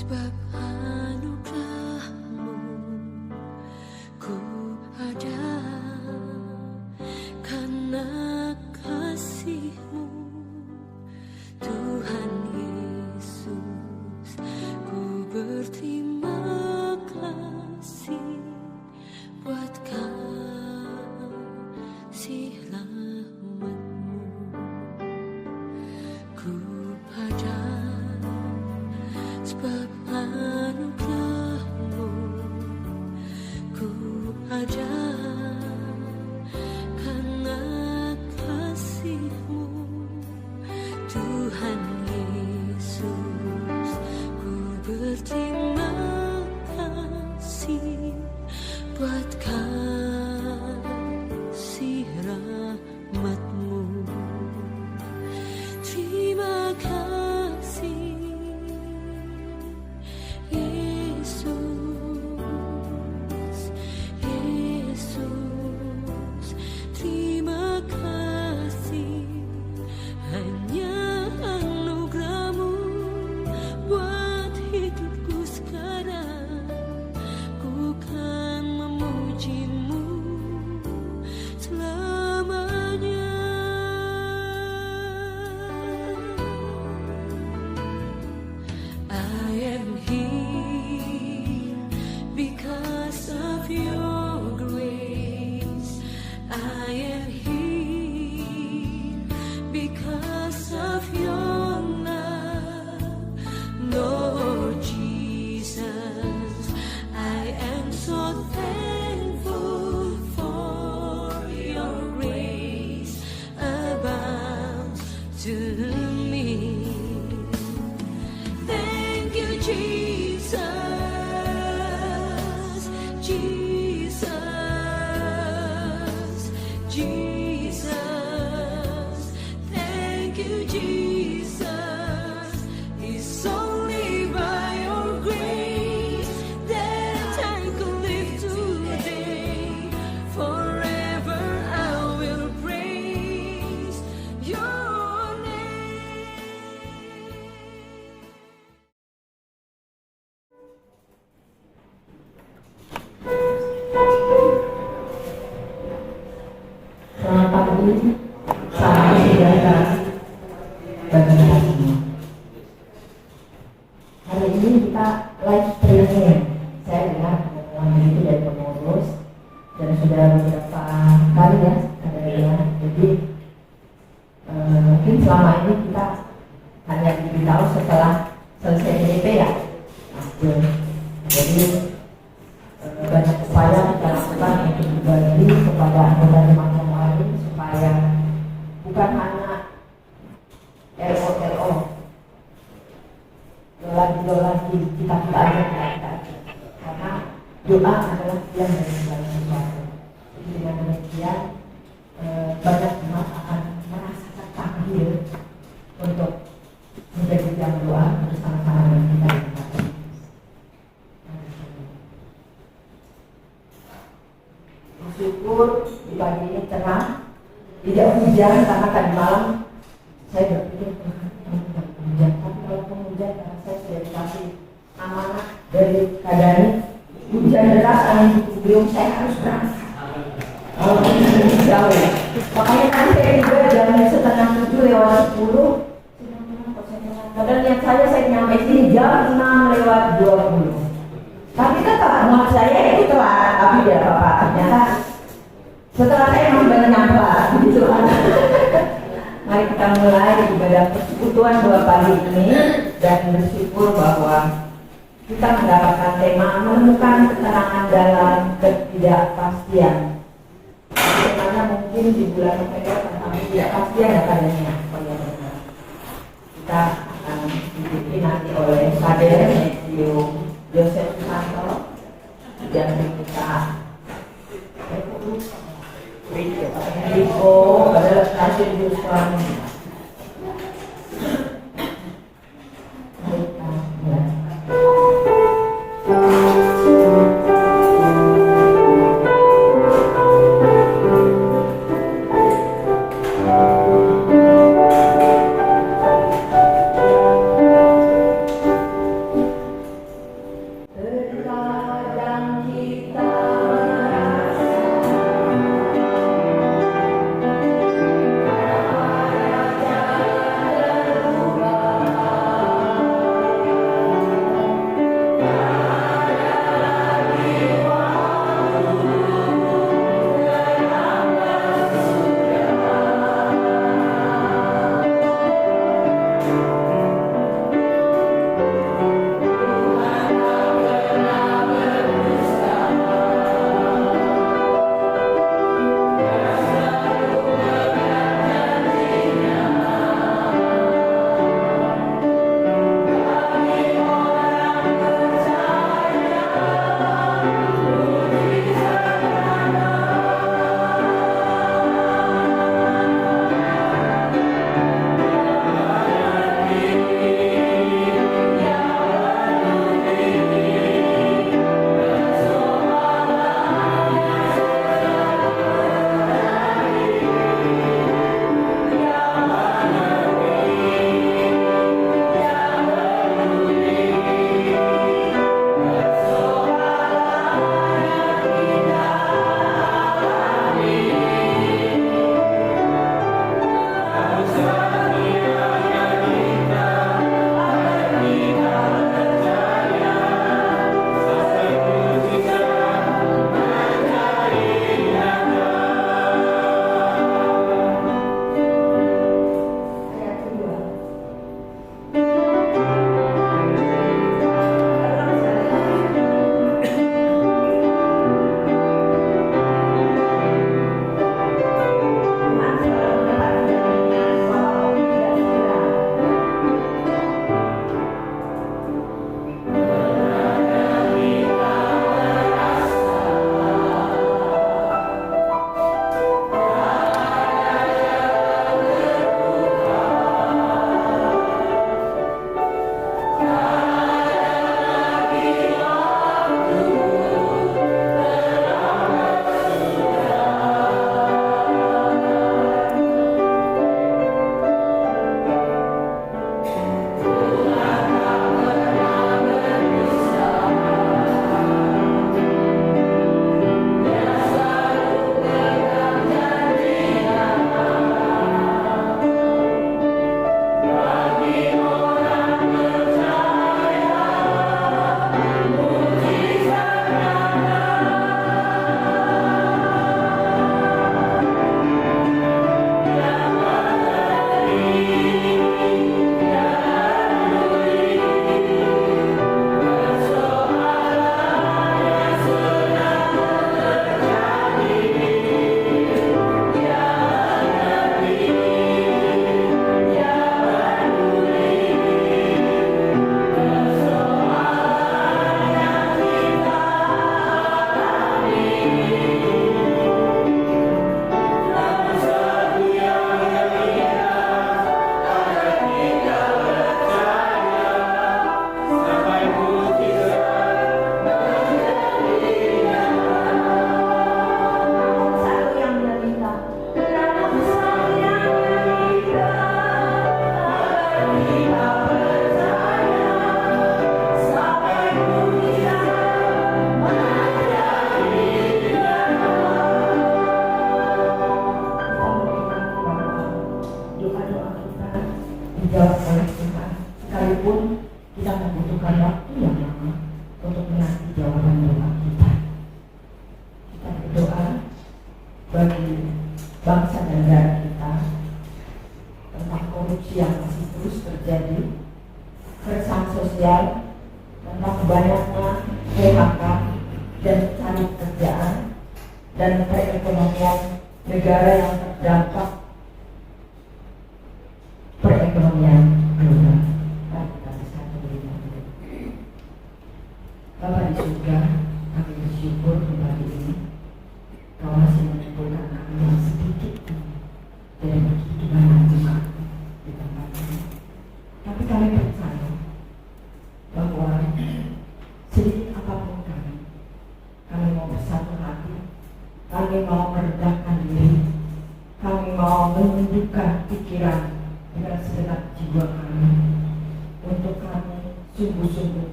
sebab anugerahmu ku ada, karena kasihmu Tuhan Yesus, ku berterima kasih buat kasih rahmat-Mu. Ku pada sebab anugerahmu ku ada, karena kasihmu Tuhan Yesus, ku berterima kasih buat kasih rahmat-Mu. Terima kasih Yesus, Yesus, terima kasih, hanya anugerah-Mu buat hidupku sekarang. Ku kan memuji-Mu selamanya. I am here because of your grace. I am here because of your love, Lord Jesus. I am so thankful for your grace abounds to me. Thank you, Jesus, Jesus, Jesus. Thank you, Jesus. It's only by your grace that I can live today. Forever I will praise your name. Selamat pagi, salam sejahtera bagi kita semua. Hari ini kita live streaming. Saya dengar pengumuman itu dari pengurus dan sudah beberapa kali ya ada ya. Jadi mungkin selama ini kita hanya diberitahu setelah selesai PDP ya. Jadi banyak upaya kita lakukan untuk berbagi kepada anggota jemaat yang lain supaya bukan hanya LO lagi kita aja, karena doa adalah yang dari segala sesuatu. Jadi dengan demikian banyak jemaat akan merasakan panggil untuk menjadi jam doa bersama-sama dengan kita. Bersyukur di pagi ini cerah, tidak hujan, karena tadi malam saya berpikir hujan, tapi kalau hujan karena saya sudah dikasih amanah dari keadaan hujan deras, angin beliau, saya harus berangkat. Jauh. Makanya tadi saya juga jam 6:30 padahal niat saya nyampe sini jam 6:20. Tapi tetap muat saya itu telat, tapi ya Bapak, ternyata setelah saya memang nyampe gitu kan. Mari kita mulai ibadah persekutuan 2 pagi ini dan bersyukur bahwa kita mendapatkan tema menemukan keterangan dalam ketidakpastian. Temanya mungkin di bulan November tentang ketidakpastian katanya. Kita akan dipimpin nanti oleh Sader Matthew Joseph Santo dan kita Enrico adalah hasil Yuswan. oleh Tuhan, sekalipun kita membutuhkan waktu yang lama untuk menanti jawaban doa kita. Kita berdoa bagi bangsa dan negara kita tentang korupsi yang masih terus terjadi, keresahan sosial, tentang banyaknya PHK dan cari kerjaan, dan perekonomian negara yang terdampak perekonomian global. Bapa di surga, kami bersyukur kembali ini Kau masih mengumpulkan kami yang sedikit ini dari begitu banyak duka di tempat ini. Tapi kami percaya bahwa sedikit apapun kami mau bersatu hati, kami mau merendahkan diri, kami mau menundukkan pikiran dengan segenap jiwa kami, untuk kami sungguh-sungguh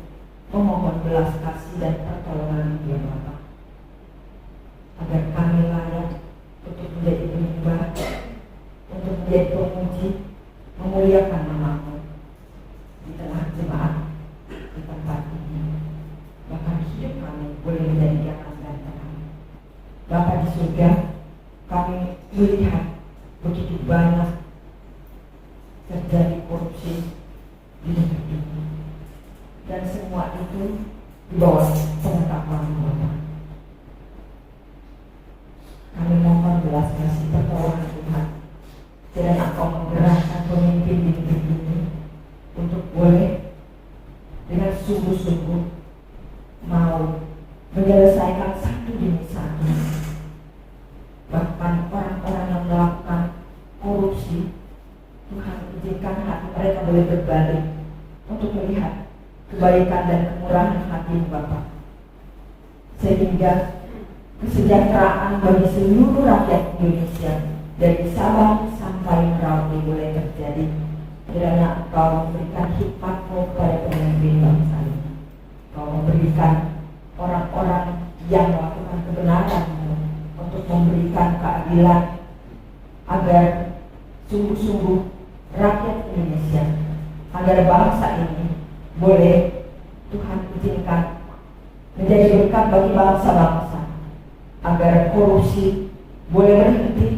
memohon belas kasih dan pertolongan Dia Bapa, agar kami layak untuk menjadi penyembah, untuk menjadi pemuji, memuliakan nama-Mu di tengah jemaat di tempat ini. Bahkan hidup kami boleh menjadi jangan dan terang. Bapa di surga, kami melihat begitu banyak terjadi korupsi di negeri ini, dan semua itu di bawah pengetahuan Bapa. Kami mohon belas kasih pertolongan Tuhan, dan Engkau menggerakkan pemimpin di negeri ini untuk boleh dengan sungguh-sungguh mau menyelesaikan satu demi satu. Bahkan orang-orang yang melakukan korupsi, Tuhan izinkan hati mereka boleh berbalik untuk melihat kebaikan dan kemurahan hati Bapa, sehingga kesejahteraan bagi seluruh rakyat Indonesia dari Sabang sampai Merauke boleh terjadi. Kiranya Engkau memberikan hikmat-Mu kepada pemimpin bangsa ini. Engkau memberikan orang-orang yang melakukan kebenaran-Mu untuk memberikan keadilan, agar sungguh-sungguh rakyat Indonesia, agar bangsa ini boleh Tuhan izinkan menjadi berkat bagi bangsa-bangsa, agar korupsi boleh berhenti,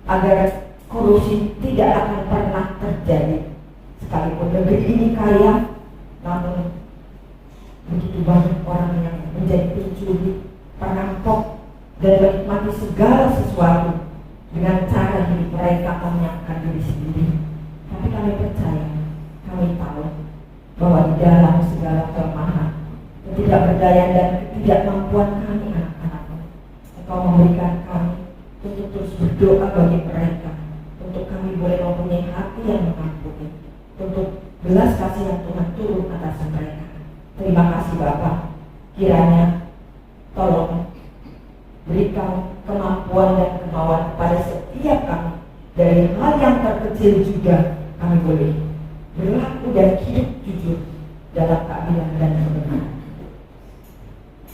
agar korupsi tidak akan pernah terjadi. Sekalipun negeri ini kaya, namun begitu banyak orang yang menjadi pencuri, perampok, dan menikmati segala sesuatu dengan cara hidup mereka menyenangkan diri sendiri. Tapi kami percaya, kami tahu bahwa di dalam segala kelemahan, ketidakberdayaan dan ketidakmampuan kami anak-anak-Mu, Engkau memberikan kami untuk terus berdoa bagi mereka, untuk kami boleh mempunyai hati yang mengampuni, untuk belas kasih yang Tuhan turun atas mereka. Terima kasih Bapa, kiranya tolong berikan kemampuan dan kemauan kepada setiap kami, dari hal yang terkecil juga kami boleh berlaku dan hidup jujur dalam keadilan dan kebenaran.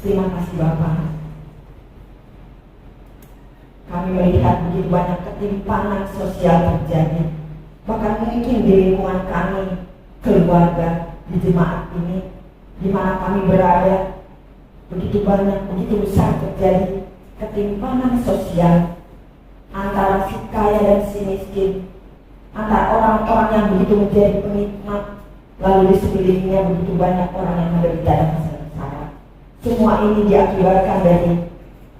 Terima kasih Bapa. Kami melihat begitu banyak ketimpangan sosial terjadi, bahkan mungkin di lingkungan kami, keluarga, di jemaat ini, di mana kami berada, begitu banyak, begitu besar terjadi ketimpangan sosial antara si kaya dan si miskin, antara orang-orang yang begitu menjadi penikmat, lalu di sekelilingnya begitu banyak orang yang menderita dan sengsara. Semua ini diakibatkan dari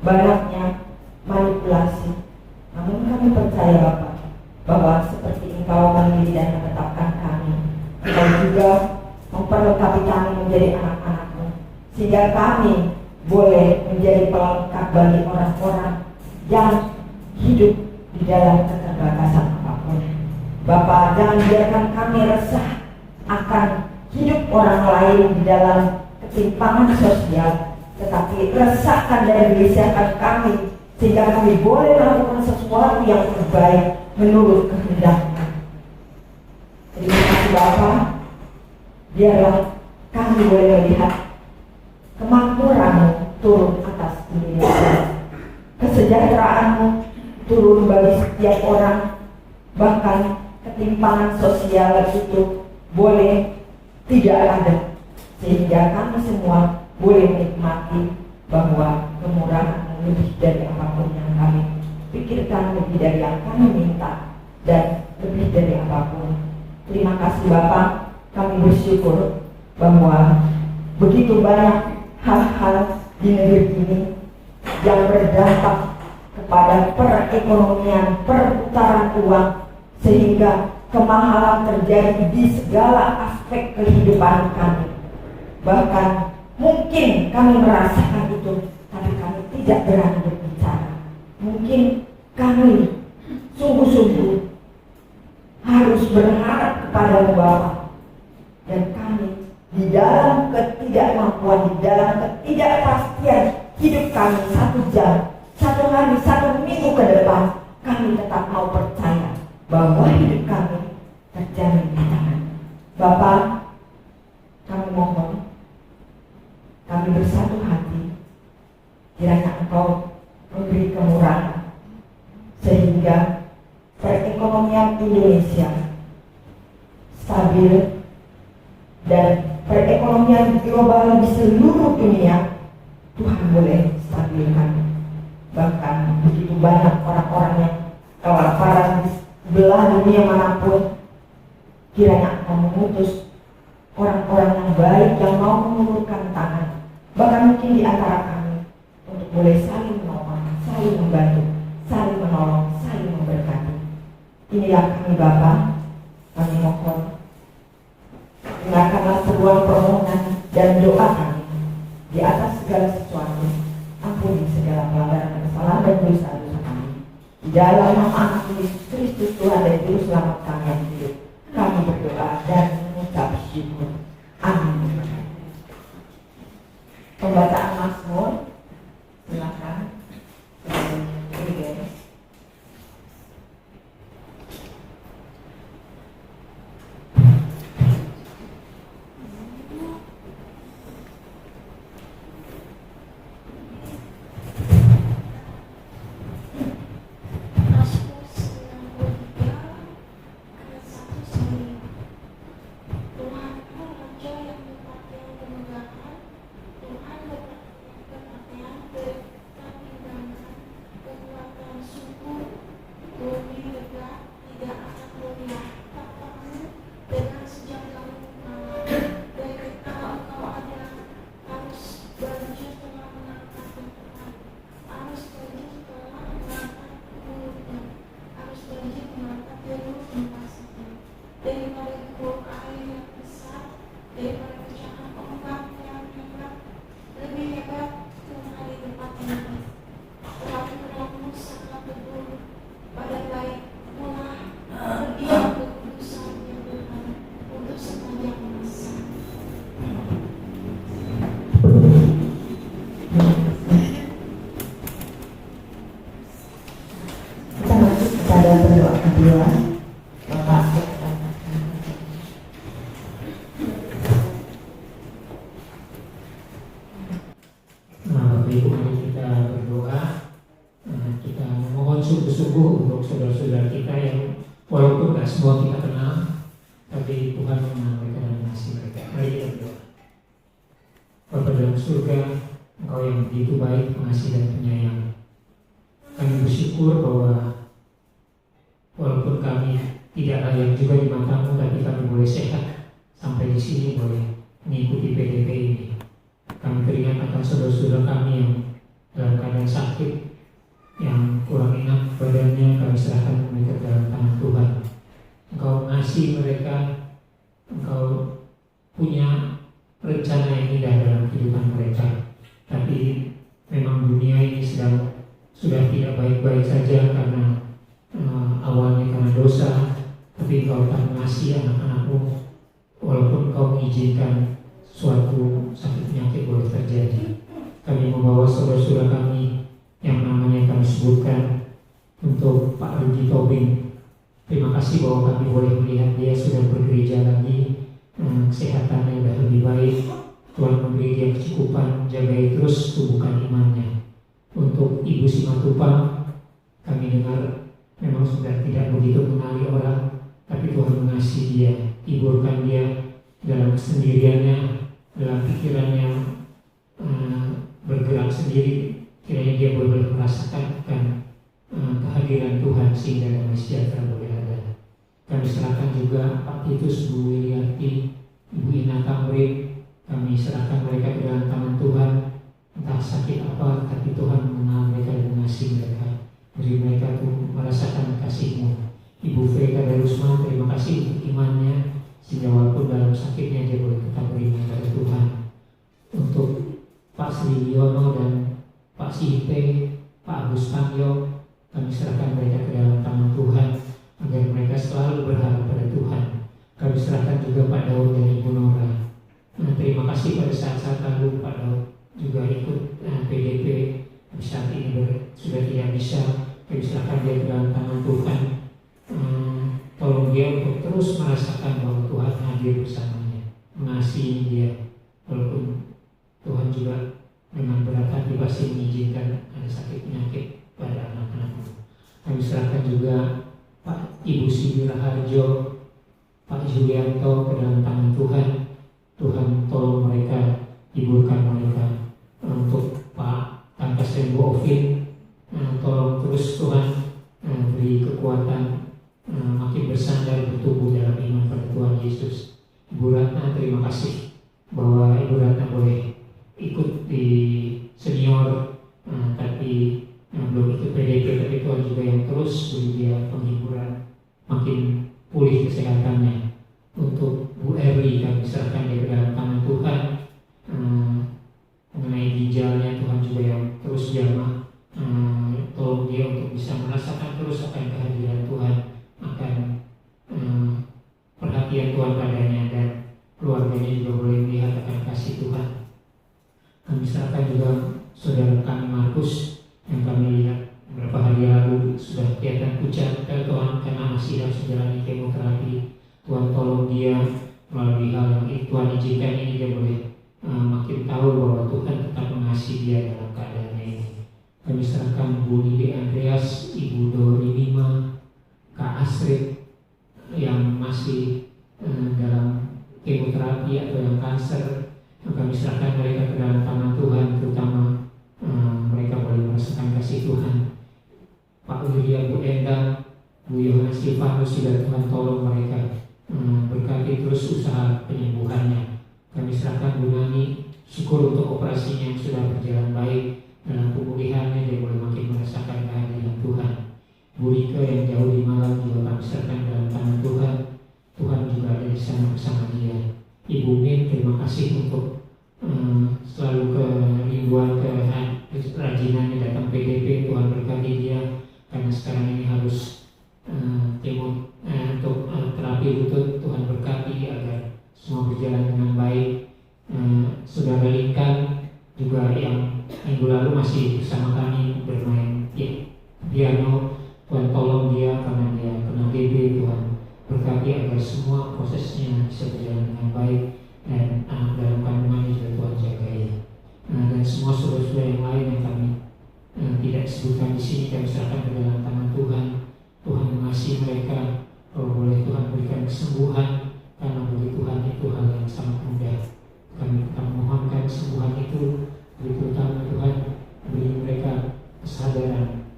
banyaknya manipulasi. Namun kami percaya Bapak, bahwa seperti Engkau memilih dan menetapkan kami, Engkau juga memperlengkapi kami menjadi anak-anak-Mu, sehingga kami boleh menjadi pelengkap bagi orang-orang yang hidup di dalam keterbatasan apapun. Bapak, jangan biarkan kami resah akan hidup orang lain di dalam ketimpangan sosial, tetapi resahkan dan gelisahkan kami, sehingga kami boleh melakukan sesuatu yang terbaik menurut kehendak-Mu. Terima kasih Bapa, biarlah kami boleh melihat kemakmuran-Mu turun atas Indonesia, kesejahteraan-Mu turun bagi setiap orang, bahkan ketimpangan sosial itu boleh tidak ada, sehingga kami semua boleh menikmati bahwa kemurahan lebih dari apapun yang kami pikirkan, lebih dari yang kami minta, dan lebih dari apapun. Terima kasih Bapak, kami bersyukur bahwa begitu banyak hal-hal di negeri ini yang berdampak kepada perekonomian, perputaran uang, sehingga kemahalan terjadi di segala aspek kehidupan kami. Bahkan mungkin kami merasakan itu, tapi kami tidak berani berbicara. Mungkin kami sungguh-sungguh harus berharap kepada Bapa, dan kami di dalam ketidakmampuan, di dalam ketidakpastian hidup kami 1 jam, 1 hari, 1 minggu ke depan, kami tetap mau percaya bahwa hidup kami terjamin di tangan Bapak. Kami mohon, kami bersatu hati, kiranya Engkau memberi kemurahan sehingga perekonomian Indonesia stabil dan perekonomian global di seluruh dunia Tuhan boleh stabilkan. Bahkan begitu banyak orang-orang yang kelaparan di belah dunia manapun, kiranya Engkau mengutus orang-orang yang baik yang mau mengulurkan tangan, bahkan mungkin di antara kami, untuk boleh saling menolong, saling membantu, saling menolong, saling memberkati. Inilah kami Bapa, kami mohon dengarkanlah seruan permohonan dan doa kami di atas segala sesuatu. Ampuni segala pelanggaran dan kesalahan dan dosa-dosa kami. Di dalam nama Anak Kristus Tuhan dan Juru Selamat kami yang hidup, kami berdoa dan mengucap syukur. Amin. Pembacaan Mazmur, silakan. sungguh-sungguh untuk saudara-saudara kita yang walaupun tidak semua kita kenal, tapi Tuhan mengenal mereka dan mengasihi mereka. Mari kita berdoa. Bapa dalam surga, Engkau yang begitu baik, pengasih dan penyayang. Kami bersyukur bahwa walaupun kami tidak layak juga di matamu, tapi kami boleh sehat sampai di sini, boleh mengikuti PDP ini. Kami teringat akan saudara-saudara kami yang dalam keadaan sakit, yang kurang enak badannya, kami serahkan mereka dalam tangan Tuhan. Engkau mengasihi mereka, Engkau punya rencana yang indah dalam kehidupan mereka. Tapi memang dunia ini sudah tidak baik-baik saja karena awalnya karena dosa. Tapi Engkau tak mengasihi anak-anakmu, walaupun Engkau mengizinkan suatu sakit penyakit boleh terjadi. Kami membawa saudara-saudara kami yang namanya kami sebutkan untuk Pak Rudi Tobing. Terima kasih bahwa kami boleh melihat dia sudah bergereja lagi, kesehatannya sudah lebih baik. Tuhan memberi dia kecukupan, jagai terus tumbuhkan imannya. Untuk Ibu Simatupang, kami dengar memang sudah tidak begitu mengenali orang, tapi Tuhan mengasihi dia, hiburkan dia dalam kesendiriannya, dalam pikirannya bergerak sendiri. Kiranya dia boleh merasakan kehadiran Tuhan sehingga damai sejahtera boleh ada. Kami serahkan juga Pak Titus, Bu Wiliarti, Ibu Ina Tamrin. Kami serahkan mereka ke dalam tangan Tuhan. Entah sakit apa, tapi Tuhan mengenal mereka dan mengasihi mereka. Beri mereka tuh merasakan kasih-Mu. Ibu Freda Darusman, terima kasih untuk imannya, sehingga walaupun dalam sakitnya dia boleh tetap beriman pada Tuhan. Untuk Pak Sri Yono dan Pak Sipe, Pak Agus Tangyo, kami serahkan mereka ke dalam tangan Tuhan, agar mereka selalu berharap pada Tuhan. Kami serahkan juga Pak Daud dan Ibu Nora. Terima kasih pada saat-saat lalu Pak Daud juga ikut PDP, saat ini sudah tidak bisa. Kami serahkan dia ke dalam tangan Tuhan. Tolong dia untuk terus merasakan bahwa Tuhan hadir bersamanya, mengasihi dia, walaupun Tuhan juga dengan berat hati pasti mengizinkan ada sakit penyakit pada anak-anakmu. Kami serahkan juga Pak Ibu Siti Raharjo, Pak Julianto ke dalam tangan Tuhan. Tuhan tolong mereka, hiburkan mereka. Untuk Pak Tangkas Rembo Ovin, tolong terus Tuhan beri kekuatan, makin bersandar bertumbuh dalam iman pada Tuhan Yesus. Ibu Ratna, terima kasih bahwa Ibu Ratna boleh ikut di senior, tapi belum ikut PDP, tapi Tuhan juga yang terus beri dia penghiburan, makin pulih kesehatannya. Untuk Bu Erli, kami serahkan dia ke dalam tangan Tuhan. Mengenai ginjalnya, Tuhan juga yang terus jamah, tolong dia untuk bisa merasakan terus akan kehadiran Tuhan, akan perhatian Tuhan padanya, dan keluarganya juga boleh melihat akan kasih Tuhan. Kami serahkan juga saudara kami Markus, yang kami lihat beberapa hari lalu sudah kelihatan pucat Tuhan karena masih harus menjalani kemoterapi. Tuhan tolong dia melalui hal yang Tuhan izinkan ini, dia boleh makin tahu bahwa Tuhan tetap mengasihi dia dalam keadaannya ini. Kami serahkan Bu Lili Andreas, Ibu Dori Mima, Kak Astrid yang masih dalam kemoterapi atau yang kanker. Kami serahkan mereka ke dalam tangan Tuhan, terutama mereka boleh merasakan kasih Tuhan. Pak Wirya, Bu Endang, Bu Yohanes Silvanus, juga Tuhan tolong mereka, berkati terus usaha penyembuhannya. Kami serahkan Bu Nani, syukur untuk operasinya yang sudah berjalan baik. Dalam pemulihannya dia boleh makin merasakan kehadiran Tuhan. Bu Rika yang jauh di Malang juga kami serahkan dalam tangan Tuhan. Tuhan juga ada di sana bersama dia. Ibu Min, terima kasih untuk selalu kerinduan kerajinannya datang PDP. Tuhan berkati dia, karena sekarang ini harus untuk terapi lutut. Tuhan berkati agar semua berjalan dengan baik. Saudara Linkan juga yang minggu lalu masih bersama kami bermain piano, Tuhan tolong dia karena dia kena TB. Tuhan berkati agar semua prosesnya bisa berjalan dengan baik, dan anak dalam kandungannya juga Tuhan jagai. Dan semua saudara-saudara yang lain yang kami tidak sebutkan di sini, kami serahkan ke dalam tangan Tuhan. Tuhan mengasihi mereka. Kalau boleh Tuhan berikan kesembuhan, karena bagi Tuhan itu hal yang sangat mudah. Kami tetap memohonkan kesembuhan itu, terutama Tuhan beri mereka kesadaran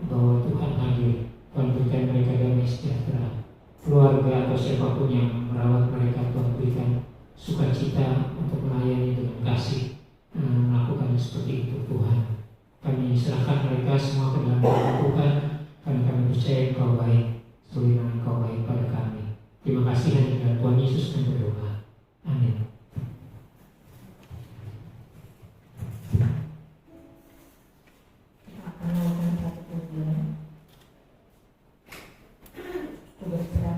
bahwa Tuhan hadir. Tuhan berikan mereka damai sejahtera. Keluarga atau siapapun yang merawat mereka, Tuhan berikan sukacita untuk melayani dengan kasih, melakukan seperti itu Tuhan. Kami serahkan mereka semua ke dalam tangan Tuhan, karena kami percaya Engkau baik, sebagaimana Engkau baik pada kami. Terima kasih, hanya dalam Tuhan Yesus kami berdoa. Amin. Yesus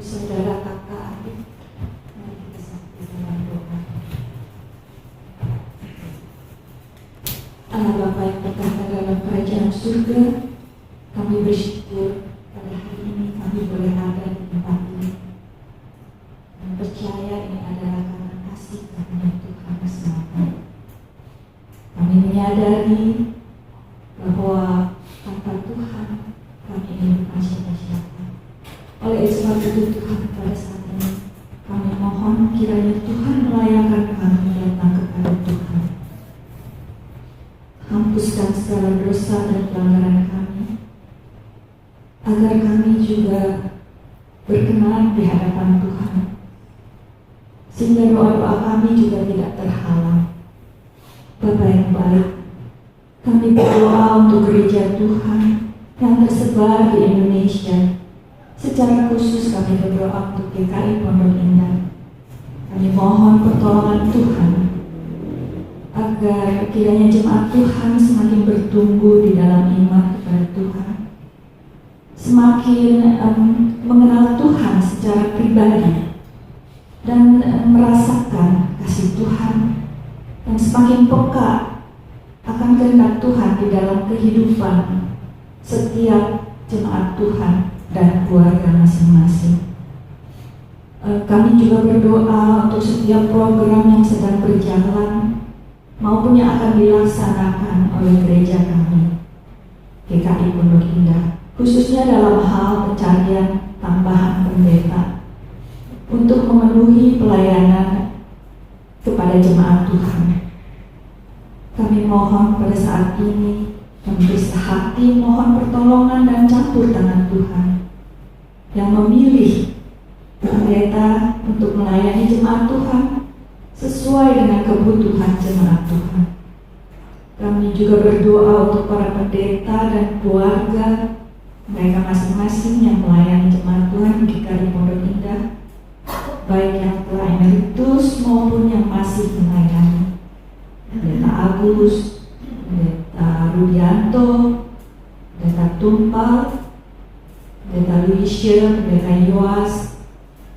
saudara kakak adik, mari kita satu dalam doa. Allah Bapa yang berkata dalam kerajaan surga, kami bersyukur pada hari ini kami boleh ada di tempat ini. Dan percaya ini adalah karena kasih karunia Tuhan semata. Kami menyadari bahwa tanpa Tuhan kami ini bukan siapa-siapa. Oleh sebab itu Tuhan, pada saat ini kami mohon kiranya Tuhan melayakkan kami datang kepada Tuhan. Hapuskan segala dosa dan pelanggaran kami, agar kami juga berkenan di hadapan Tuhan, sehingga doa-doa kami juga tidak terhalang. Bapa yang baik, kami berdoa untuk gereja Tuhan yang tersebar di Indonesia. Secara khusus kami berdoa untuk GKI Pondok Indah. Kami mohon pertolongan Tuhan agar kiranya jemaat Tuhan semakin bertumbuh di dalam iman kepada Tuhan, semakin mengenal Tuhan secara pribadi dan merasakan kasih Tuhan, dan semakin peka akan kehendak Tuhan di dalam kehidupan setiap jemaat Tuhan dan keluarga masing-masing. Kami juga berdoa untuk setiap program yang sedang berjalan maupun yang akan dilaksanakan oleh gereja kami, GKI Pondok Indah, khususnya dalam hal pencarian tambahan pendeta untuk memenuhi pelayanan kepada jemaat Tuhan. Kami mohon pada saat ini, kami bersehati mohon pertolongan dan campur tangan Tuhan yang memilih pendeta untuk melayani jemaat Tuhan sesuai dengan kebutuhan jemaat Tuhan. Kami juga berdoa untuk para pendeta dan keluarga mereka masing-masing yang melayani jemaat Tuhan di GKI Pondok Indah, baik yang telah emeritus maupun yang masih melayani. Pendeta Agus, Pendeta Rudianto, Pendeta Tumpal, Pendeta Lucia, Pendeta Yoas,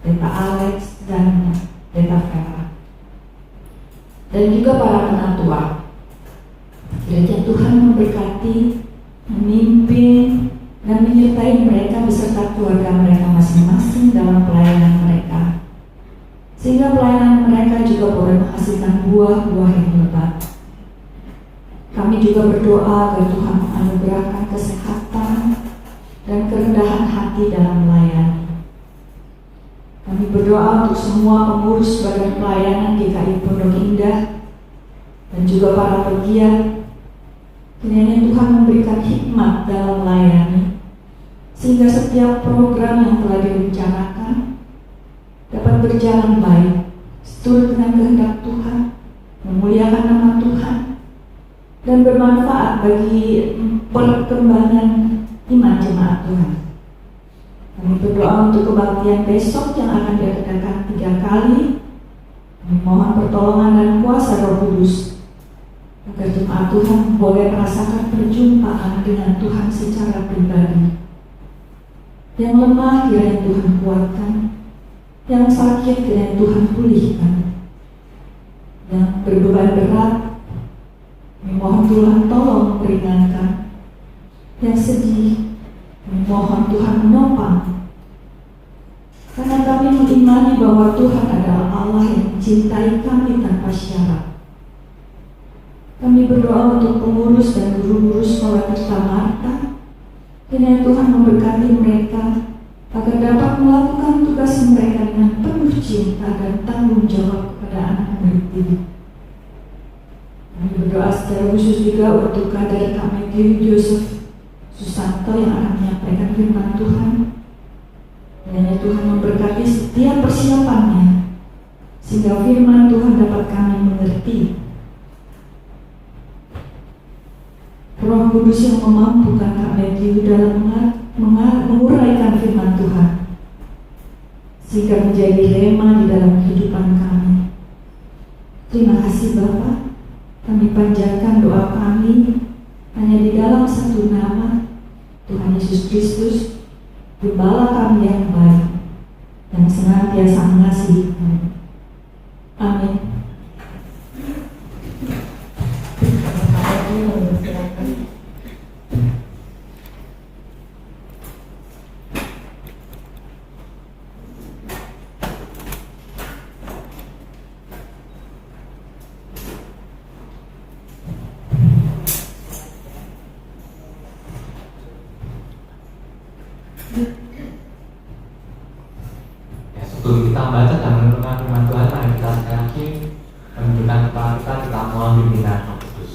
Pendeta Alex, dan Pendeta Vera, dan juga para penatua. Kiranya Tuhan memberkati, memimpin, dan menyertai mereka beserta keluarga mereka masing-masing dalam pelayanan mereka, sehingga pelayanan mereka juga boleh menghasilkan buah-buah yang lebat. Kami juga berdoa agar Tuhan menganugerahkan kesehatan dan kerendahan hati dalam melayani. Kami berdoa untuk semua pengurus badan pelayanan GKI Pondok Indah dan juga para pegiat. Kiranya Tuhan memberikan hikmat dalam melayani, sehingga setiap program yang telah direncanakan dapat berjalan baik, seturut dengan kehendak Tuhan, memuliakan nama Tuhan, dan bermanfaat bagi perkembangan iman jemaat Tuhan. Kami berdoa untuk kebaktian besok yang akan diadakan 3 kali. Kami mohon pertolongan dan kuasa Roh Kudus agar jemaat Tuhan boleh merasakan perjumpaan dengan Tuhan secara pribadi. Yang lemah kiranya Tuhan kuatkan, yang sakit kiranya Tuhan pulihkan, yang berbeban berat mohon Tuhan tolong meringankan, yang sedih mohon Tuhan menopang. Karena kami mengimani bahwa Tuhan adalah Allah yang mencintai kami tanpa syarat. Kami berdoa untuk pengurus dan guru-guru sekolah Tirta Marta, kiranya Tuhan memberkati mereka agar dapat melakukan tugas mereka dengan penuh cinta dan tanggung jawab kepada anak murid ini. Kami berdoa secara khusus juga untuk kader Kak Matthew Joseph Susanto yang akan menyampaikan firman Tuhan. Kiranya Tuhan memberkati setiap persiapannya, sehingga firman Tuhan dapat kami mengerti. Roh Kudus yang memampukan Kak Matthew dalam menguraikan firman Tuhan, sehingga menjadi rema di dalam kehidupan kami. Terima kasih Bapa. Kami panjatkan doa kami hanya di dalam satu nama, Tuhan Yesus Kristus, Gembala kami yang baik. senantiasa mengasihi kamu. Amin. Ya, sebelum kita membaca dan merenungkan firman Tuhan, mari kita sekali lagi menunjukkan kepala kita mohon bimbingan Roh Kudus.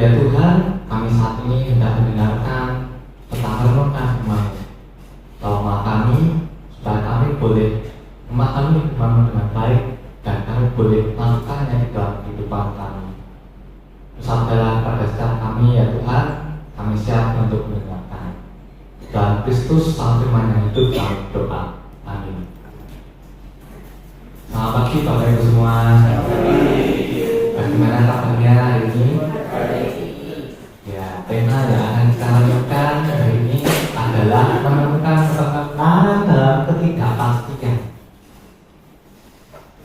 Ya Tuhan, kami saat ini hendak mendengarkan tentang renungkan firman-Mu. Tolonglah kami supaya kami boleh memahami firman-Mu dengan baik dan kami boleh melakukannya di dalam kehidupan kami. Bersabdalah pada setiap kami ya Tuhan, kami siap untuk mendengarkan. Dan Kristus sang firman yang hidup kami berdoa. Amin. Selamat pagi Bapak Ibu semua. Bagaimana kabarnya hari ini? Ya, tema yang akan kita renungkan hari ini adalah menemukan ketenangan dalam ketidakpastian.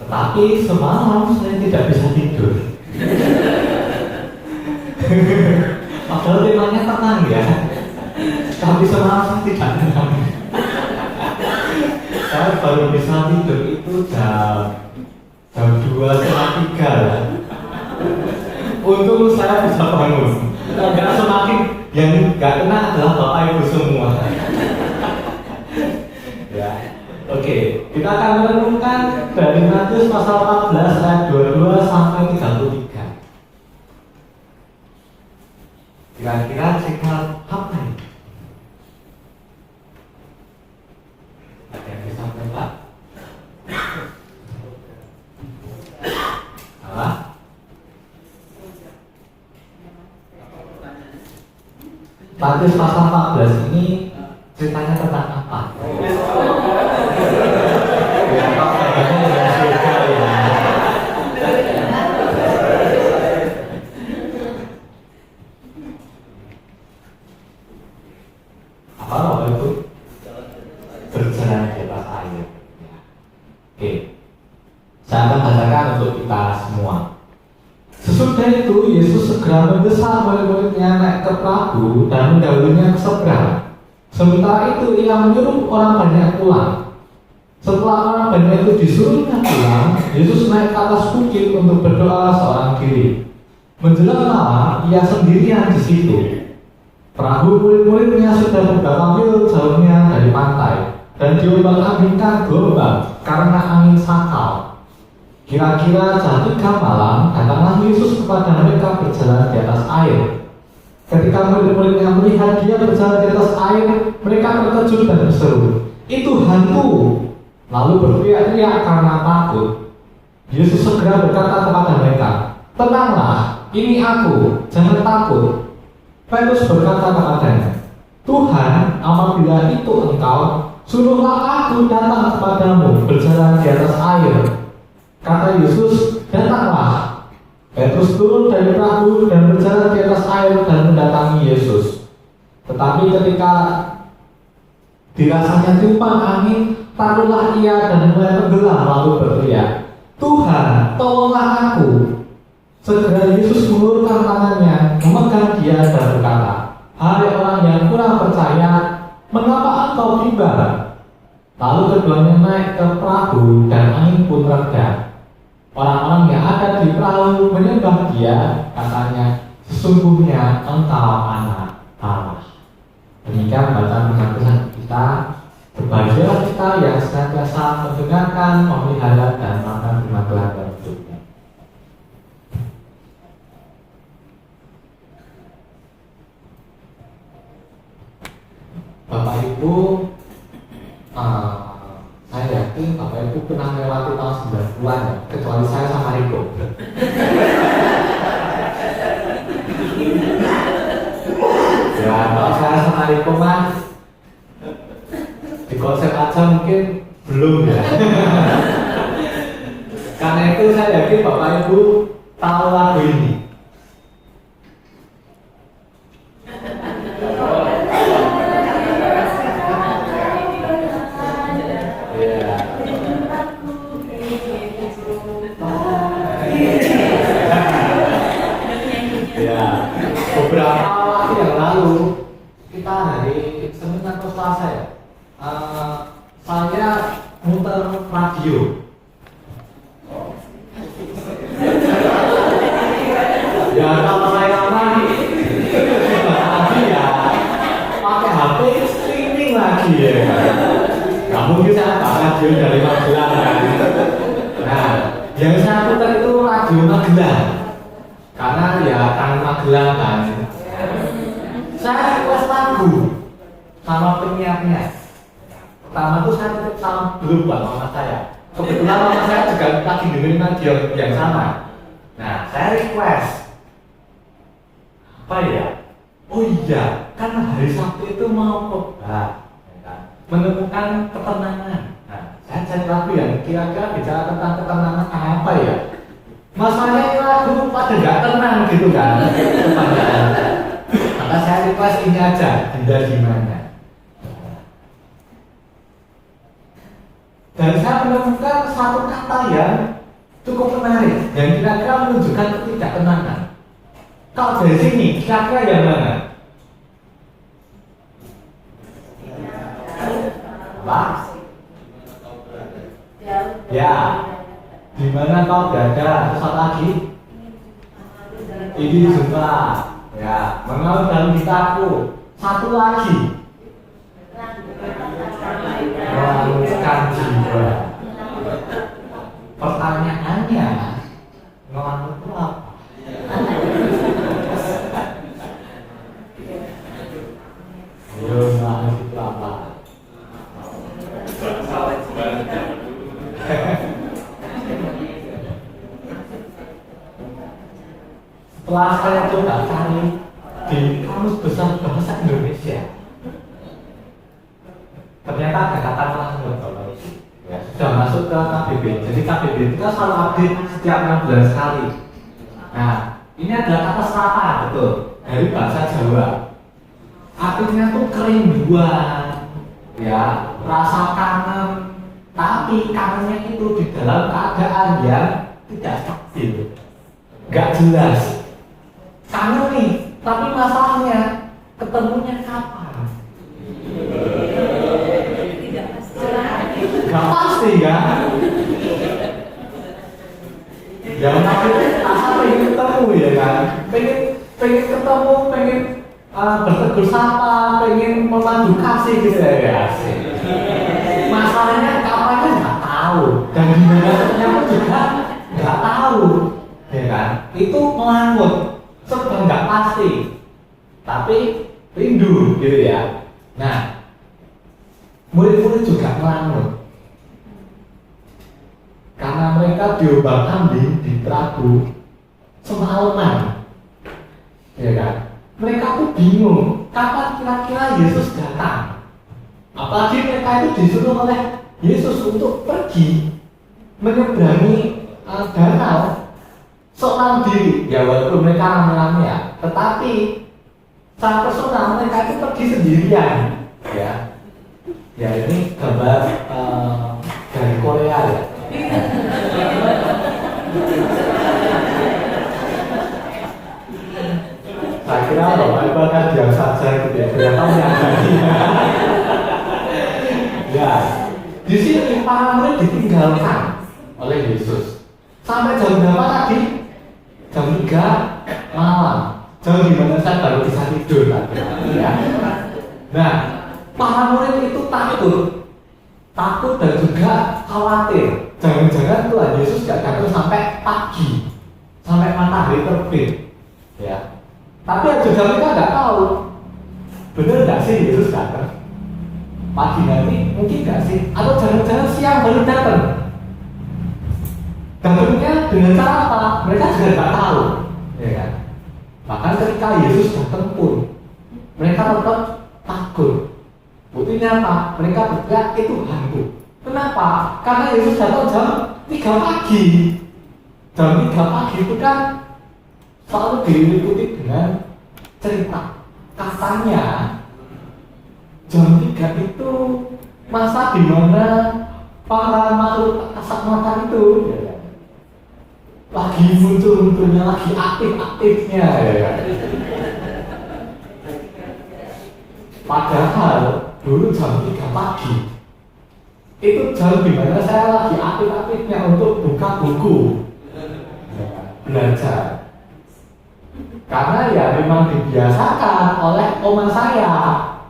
Tetapi semalam saya tidak bisa tidur. Padahal temanya tenang ya. Tapi semalam tidak tenang. Saya baru bisa tidur itu jam 2:30 ya. Untung saya bisa bangun. Enggak, semakin yang nggak kena adalah Bapak Ibu semua. Ya, oke. Kita akan merenungkan dari Matius pasal 14 ayat 22 sampai 33. Kira-kira cikal apa ini? Ada yang bisa menebak? Apa? Matius pasal 14 ini ceritanya tentang apa? Ya, katanya ya surga ya. Apa Bapak itu? Berjalan di atas air. Ya. Oke, saya akan bacakan untuk kita semua. Sesudah itu Yesus segera mendesak murid-muridnya naik ke perahu dan mendahulunya ke seberang. Sementara itu ia menyuruh orang banyak pulang. Setelah orang banyak itu disuruhnya pulang, Yesus naik ke atas bukit untuk berdoa seorang diri. Menjelang malam ia sendirian di situ. Perahu murid-muridnya sudah beberapa mil jauhnya dari pantai dan diombang-ambingkan gelombang karena angin sakal. Kira-kira jam 3 malam datanglah Yesus kepada mereka berjalan di atas air. Ketika murid-muridnya melihat dia berjalan di atas air, mereka terkejut dan berseru, "Itu hantu!" Lalu berteriak-teriak karena takut. Yesus segera berkata kepada mereka, "Tenanglah, ini aku, jangan takut." Petrus berkata kepadanya, "Tuhan, apabila itu engkau, suruhlah aku datang kepadamu berjalan di atas air." Kata Yesus, "Datanglah." Petrus turun dari perahu dan berjalan di atas air dan mendatangi Yesus. Tetapi ketika dirasanya tiupan angin, takutlah ia dan mulai tenggelam lalu berteriak, "Tuhan, tolonglah aku." Segera Yesus mengulurkan tangannya, memegang dia dan berkata, "Hai orang yang kurang percaya, mengapa engkau bimbang?" Lalu keduanya naik ke perahu dan angin pun reda. Orang-orang yang ada di perahu menyembah dia, katanya, "Sesungguhnya engkau anak Allah." Demikian bacaan firman kita. Berbahagialah kita yang senantiasa mendengarkan, memelihara dan melakukan firman Tuhan dalam hidupnya. Bapak Ibu, saya yakin Bapak Ibu pernah melewati tahun 90-an ya, kecuali saya sama Riko. Ya, kalau saya sama Riko kan di konsep aja mungkin belum ya. Karena itu saya yakin Bapak Ibu tahu lagu ini. Ya, beberapa waktu yang lalu kita hari Senin atau Selasa ya, saya muter radio. Ya kalau saya lagi ya pakai HP streaming lagi ya. Gak mungkin saya pakai radio dari Magelang kan. Nah, yang saya putar itu radio Magelang. Karena ya kan Magelang kan. Saya request lagu sama penyiarnya. Pertama tuh saya salam dulu buat mama saya. Kebetulan mama saya juga lagi dengerin radio yang sama. Nah, saya request apa ya? Oh iya, kan hari Sabtu itu mau khotbah, ya kan? Menemukan ketenangan. Nah, saya cari lagu yang kira-kira bicara tentang ketenangan apa ya? Masalahnya lagu pada nggak tenang gitu kan? Maka saya request ini aja, Anda gimana? Dan saya menemukan satu kata yang cukup menarik, yang kira-kira menunjukkan ketidaktenangan. Kalau dari sini, kira-kira yang mana? Apa? Ya, di mana kau berada? Terus lagi? Ini jumpa. Ya, mengalir dalam kitabku. Satu lagi. Melalukan jiwa. Pertanyaannya, ngelamun itu apa? Ngelamun itu apa? Setelah saya coba cari di Kamus Besar Bahasa Indonesia, ternyata ada kata ngelamun. Ya, sudah masuk ke KBB. Jadi KBB itu kan selalu update setiap 6 bulan sekali. Nah, ini adalah kata serapan, betul, dari bahasa Jawa. Artinya tuh kerinduan, ya, rasa kangen. Tapi kangennya itu di dalam keadaan yang tidak stabil, nggak jelas. Kangen nih, tapi masalahnya ketemunya kapan? Gak pasti kan? Yang maksudnya asa pengen ketemu ya kan? Pengen ketemu, pengen bertegur sapa, pengen memandu kasih gitu ya. Masalahnya kapan kan nggak tahu, dan gimana ternyata juga nggak tahu, ya kan? Itu melangut, serba nggak pasti, tapi rindu gitu ya. Nah, murid-murid juga melangut. Karena mereka diombang-ambing di Prabu semalaman, ya kan? Mereka tuh bingung kapan kira-kira Yesus datang. Apalagi mereka itu disuruh oleh Yesus untuk pergi menyeberangi danau seorang diri. Ya walaupun mereka rame-rame ya, tetapi secara personal mereka itu pergi sendirian. Ya, ya ini gambar dari Korea ya. Saya kira Bapak Ibu kan diam saja gitu ya, ternyata menyadari. Ya, di sini para murid ditinggalkan oleh Yesus sampai jam berapa tadi? Jam 3 malam. Jam dimana saya baru bisa tidur tadi. Ya. Nah, para murid itu takut dan juga khawatir. Jangan-jangan Tuhan Yesus gak datang sampai pagi, sampai matahari terbit, ya. Tapi juga mereka nggak tahu, benar nggak sih Yesus datang pagi nanti, mungkin nggak sih, atau jangan-jangan siang baru datang. Datangnya dengan cara apa? Mereka juga nggak tahu, ya kan. Bahkan ketika Yesus datang pun, mereka tetap takut. Buktinya apa? Mereka berkata itu hantu. Kenapa? Karena Yesus datang jam 3 pagi. Jam 3 pagi itu kan selalu diliputi dengan cerita. Katanya jam 3 itu masa di mana para makhluk kasat mata itu lagi muncul sebetulnya lagi aktif-aktifnya ya. Padahal dulu jam 3 pagi itu jam dimana saya lagi aktif-aktifnya untuk buka buku belajar. Karena ya memang dibiasakan oleh oma saya,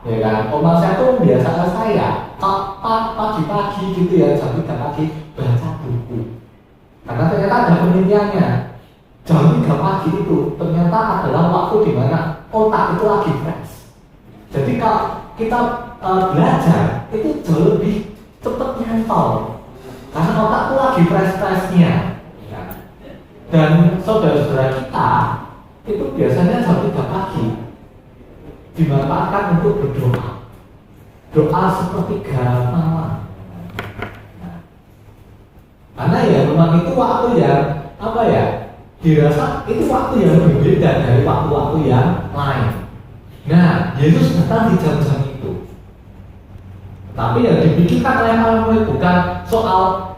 ya kan? Oma saya tuh membiasakan saya pagi-pagi gitu ya, jam 3 pagi baca buku. Karena ternyata ada penelitiannya, jam 3 pagi itu ternyata adalah waktu dimana otak itu lagi fresh. Jadi kalau kita belajar itu jauh lebih cepat nyantol, karena otak itu lagi fresh-freshnya. Dan saudara-saudara kita itu biasanya jam 3 pagi dimanfaatkan untuk berdoa. Doa sepertiga malam. Karena ya memang itu waktu yang apa ya? Dirasa itu waktu yang berbeda dari waktu-waktu yang lain. Nah, Yesus datang di jam-jam itu. Tapi yang dipikirkan oleh orang bukan soal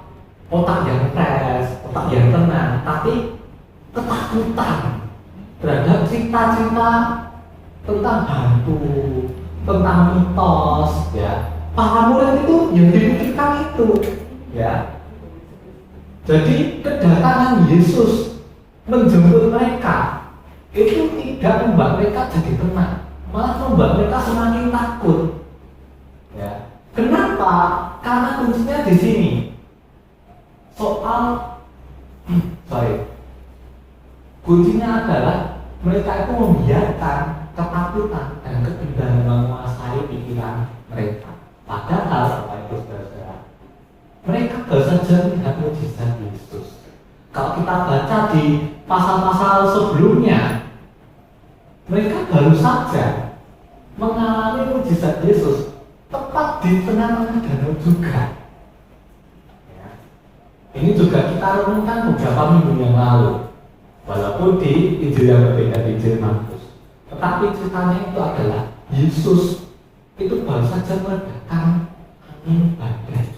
otak yang fresh, otak yang tenang, tapi ketakutan terhadap cerita-cerita tentang hantu, tentang mitos, ya. Para murid itu yang dipikirkan itu, ya. Jadi kedatangan Yesus menjemput mereka itu tidak membuat mereka jadi tenang, malah membuat mereka semakin takut. Ya. Kenapa? Karena kuncinya di sini. Kuncinya adalah mereka itu membiarkan ketakutan dan kebimbangan menguasai pikiran mereka. Padahal, Bapak Ibu Saudara, mereka baru saja melihat mujizat Yesus. Kalau kita baca di pasal-pasal sebelumnya, mereka baru saja mengalami mujizat Yesus tepat di tengah-tengah danau juga. Ya. Ini juga kita renungkan beberapa minggu yang lalu, walaupun di Injil yang berbeda, di Injil Markus. Tetapi ceritanya itu adalah Yesus itu baru saja meredakan angin badai.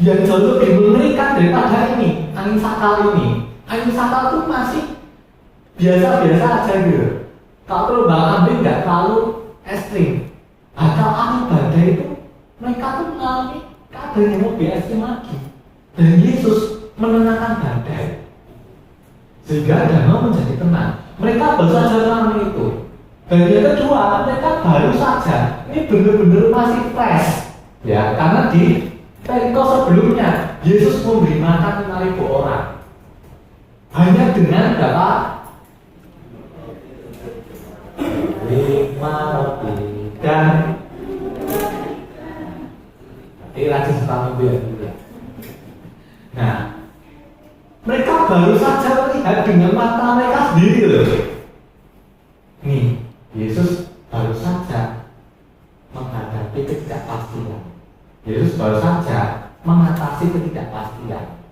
Yang jauh lebih mengerikan daripada ini, angin sakal ini. Angin sakal itu masih biasa-biasa aja gitu. Kalau terombang ambing nggak terlalu ekstrim. Kalau angin badai itu mereka tuh mengalami keadaan yang lebih ekstrim lagi. Dan Yesus menenangkan badai sehingga danau menjadi tenang. Mereka baru saja mengalami itu. Dan yang kedua, mereka baru saja, ini benar-benar masih fresh, ya, karena di Perikop sebelumnya Yesus memberi makan 5.000 orang hanya dengan berapa? 5 roti dan rajin setahun ya. Nah, mereka baru saja melihat dengan mata mereka sendiri loh. Nih, Yesus baru saja menghadapi ketidakpastian. Yesus baru saja mengatasi ketidakpastian.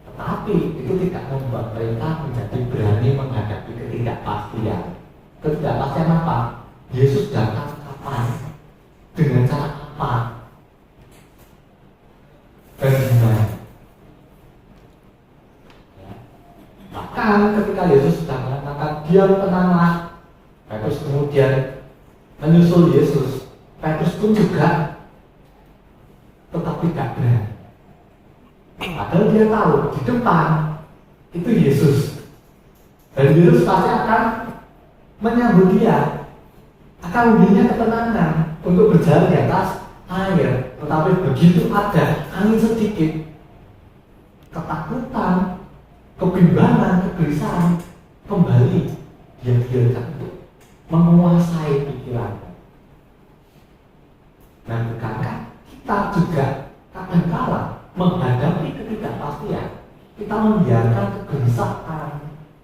Tetapi itu tidak membuat mereka menjadi berani menghadapi ketidakpastian. Ketidakpastian apa? Yesus datang kapan? Dengan cara apa? Dan gimana? Bahkan ketika Yesus sudah mengatakan diam, tenanglah, Petrus kemudian menyusul Yesus. Petrus pun juga tetap tidak berani. Padahal dia tahu di depan itu Yesus. Dan Yesus pasti akan menyambut dia, akan memberinya ketenangan untuk berjalan di atas air. Tetapi begitu ada angin sedikit, ketakutan, kebimbangan, kegelisahan kembali dia biarkan untuk menguasai pikirannya. Nah, bukankah kita juga kadang-kala menghadapi ketidakpastian, kita membiarkan kegelisahan,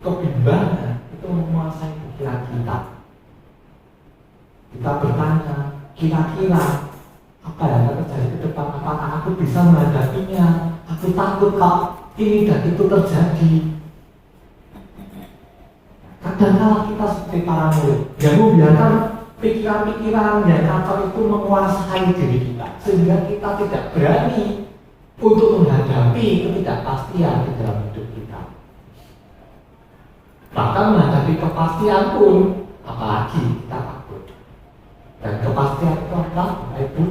kebimbangan itu menguasai pikiran kita. Kita bertanya, kira-kira apa yang akan terjadi ke depan? Apakah aku bisa menghadapinya? Aku takut kalau ini dan itu terjadi. Kadang-kala kita seperti para murid yang membiarkan pikiran-pikiran yang kacau itu menguasai diri kita, sehingga kita tidak berani untuk menghadapi ketidakpastian di dalam hidup kita. menghadapi kepastian pun, apalagi kita takut. Dan kepastian itu apa, Bapak Ibu?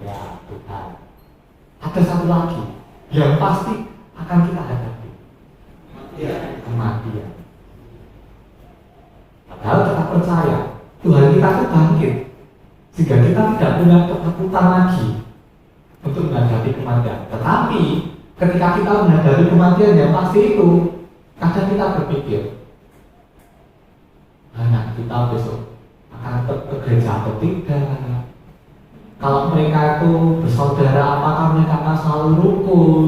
Ya, Tuhan. Ada satu lagi yang pasti akan kita hadapi, kematian. Padahal kita percaya Tuhan kita itu bangkit, sehingga kita tidak punya ketakutan lagi untuk menghadapi kematian. Tetapi ketika kita menghadapi kematian yang pasti itu, kadang kita berpikir, anak kita besok akan tetap ke gereja atau tidak? Kalau mereka itu bersaudara, apakah mereka akan selalu rukun?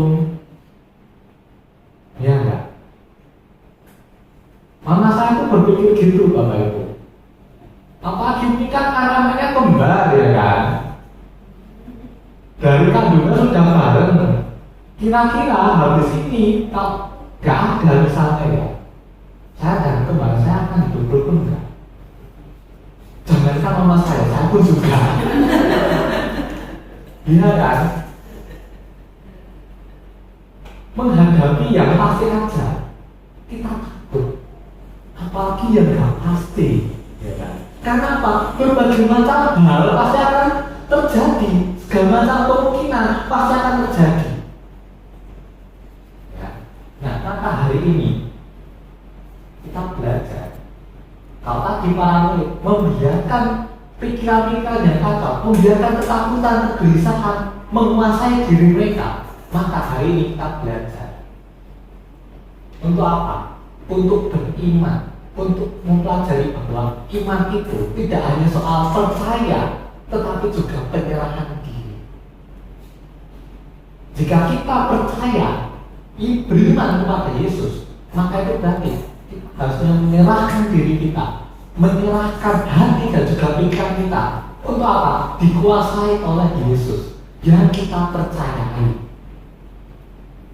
Ya enggak? Mama saya itu berpikir gitu, Bapak Ibu. Apalagi ini kan anaknya kembar, ya kan? Dari kandungan sudah bareng. Kira-kira habis ini kalau nggak ada misalnya ya, saya dan kembar saya akan hidup rukun enggak? Jangankan mama saya pun juga. Iya kan? Menghadapi yang pasti aja kita takut, apalagi yang gak pasti, ya kan? Karena apa? Berbagai macam hal pasti akan terjadi, segala macam kemungkinan pasti akan terjadi. Ya. Nah, maka hari ini kita belajar. Kalau tadi para murid membiarkan pikiran-pikiran yang kacau, membiarkan ketakutan, kegelisahan menguasai diri mereka, maka hari ini kita belajar untuk apa? Untuk beriman, untuk mempelajari bahwa iman itu tidak hanya soal percaya, tetapi juga penyerahan diri. Jika kita percaya, beriman kepada Yesus, maka itu berarti kita harusnya menyerahkan diri kita, menyerahkan hati dan juga pikiran kita untuk apa? Dikuasai oleh Yesus yang kita percayai.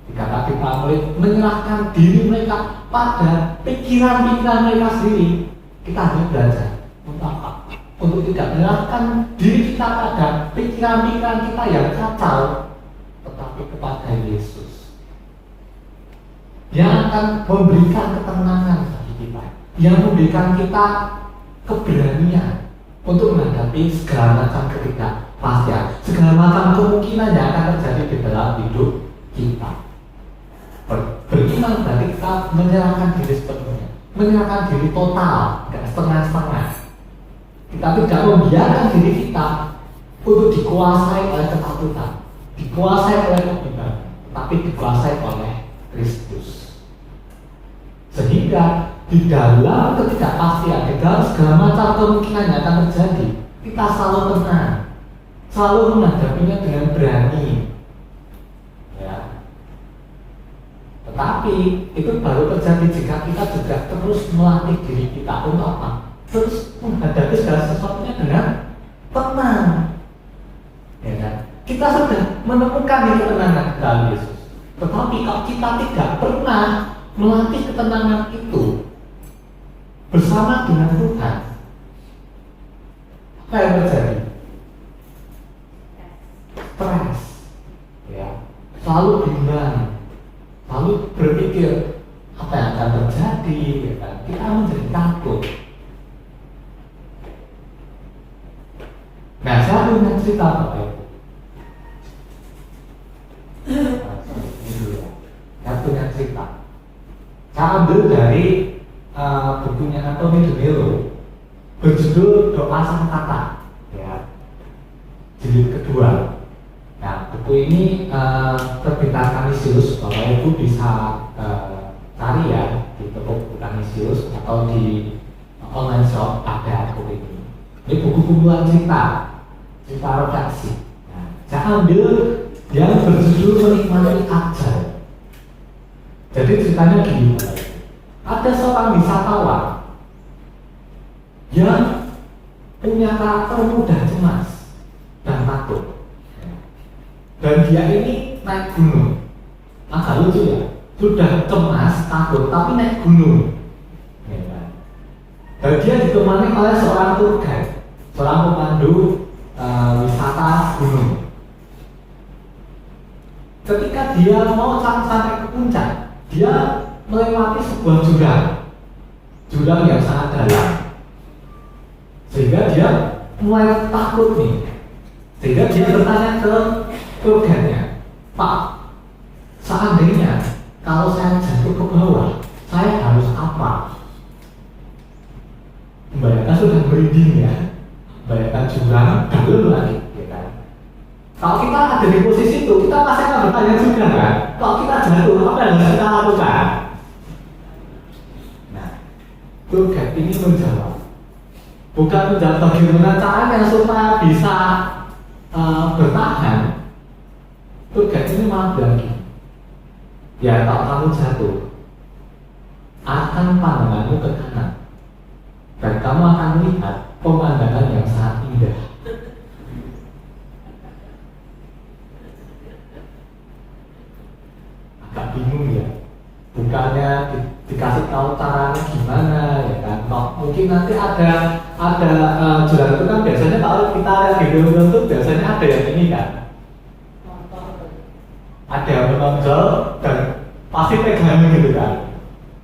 Jika tadi murid menyerahkan diri mereka pada pikiran-pikiran mereka sendiri, kita harus belajar untuk apa? Untuk tidak menyerahkan diri kita pada pikiran-pikiran kita yang kacau, tetapi kepada Yesus yang akan memberikan ketenangan bagi kita, yang memberikan kita keberanian untuk menghadapi segala macam ketidakpastian, segala macam kemungkinan yang akan terjadi di dalam hidup kita. Beriman berarti kita menyerahkan diri sepenuhnya, menyerahkan diri total, tidak setengah-setengah. Kita tidak membiarkan diri kita untuk dikuasai oleh ketakutan, dikuasai oleh kebimbangan, tapi dikuasai oleh Kristus. Sehingga di dalam ketidakpastian, di dalam segala macam kemungkinan yang akan terjadi, kita selalu tenang, selalu menghadapinya dengan berani. Ya. Tetapi itu baru terjadi jika kita juga terus melatih diri kita untuk apa? Terus menghadapi segala sesuatunya dengan tenang. Ya kan? Kita sudah menemukan ketenangan dalam Yesus. Tetapi kalau kita tidak pernah melatih ketenangan itu bersama dengan Tuhan, apa yang terjadi? Stres, ya, selalu bimbang, selalu berpikir apa yang akan terjadi, ya kan? Kita menjadi takut. Nah, saya punya cerita Bapak Ibu. Saya punya cerita. Saya ambil dari bukunya Anthony DeMello berjudul Doa Sang Kata, ya, jilid kedua. Nah, buku ini terbitan Canisius. Bapak Ibu bisa cari ya di toko buku Canisius atau di online shop ada buku ini. Ini buku kumpulan cerita redaksi. Nah, saya ambil yang berjudul Menikmati Ajaib. Jadi ceritanya gini, ada seorang wisatawan yang punya karakter mudah cemas dan takut. Dan dia ini naik gunung. Agak lucu ya, sudah cemas, takut, tapi naik gunung. Dan dia ditemani oleh seorang tour guide, seorang pemandu wisata gunung. ketika dia mau sampai ke puncak, dia melewati sebuah jurang yang sangat dalam, sehingga dia mulai takut nih. Sehingga dia bertanya ke tour guide-nya, "Pak, seandainya kalau saya jatuh ke bawah, saya harus apa?" Bayangkan sudah merinding ya, bayangkan jurang dalam lagi, ya kan? Kalau kita ada di posisi itu, kita pasti akan bertanya juga kan, kalau kita jatuh, apa yang harus kita lakukan? Nah, tour guide ini menjawab, bukan menjawab bagaimana caranya supaya bisa bertahan. Tour guide ini malah bilang gini, ya kalau kamu jatuh, akan pandanganmu ke kanan, dan kamu akan melihat pemandangan yang sangat indah. Agak bingung ya, bukannya dikasih tahu caranya gimana ya kan? Mungkin nanti ada jalan itu kan biasanya kalau kita lihat di film itu biasanya ada yang ini kan, ada yang menonjol dan pasti pegangan gitu kan.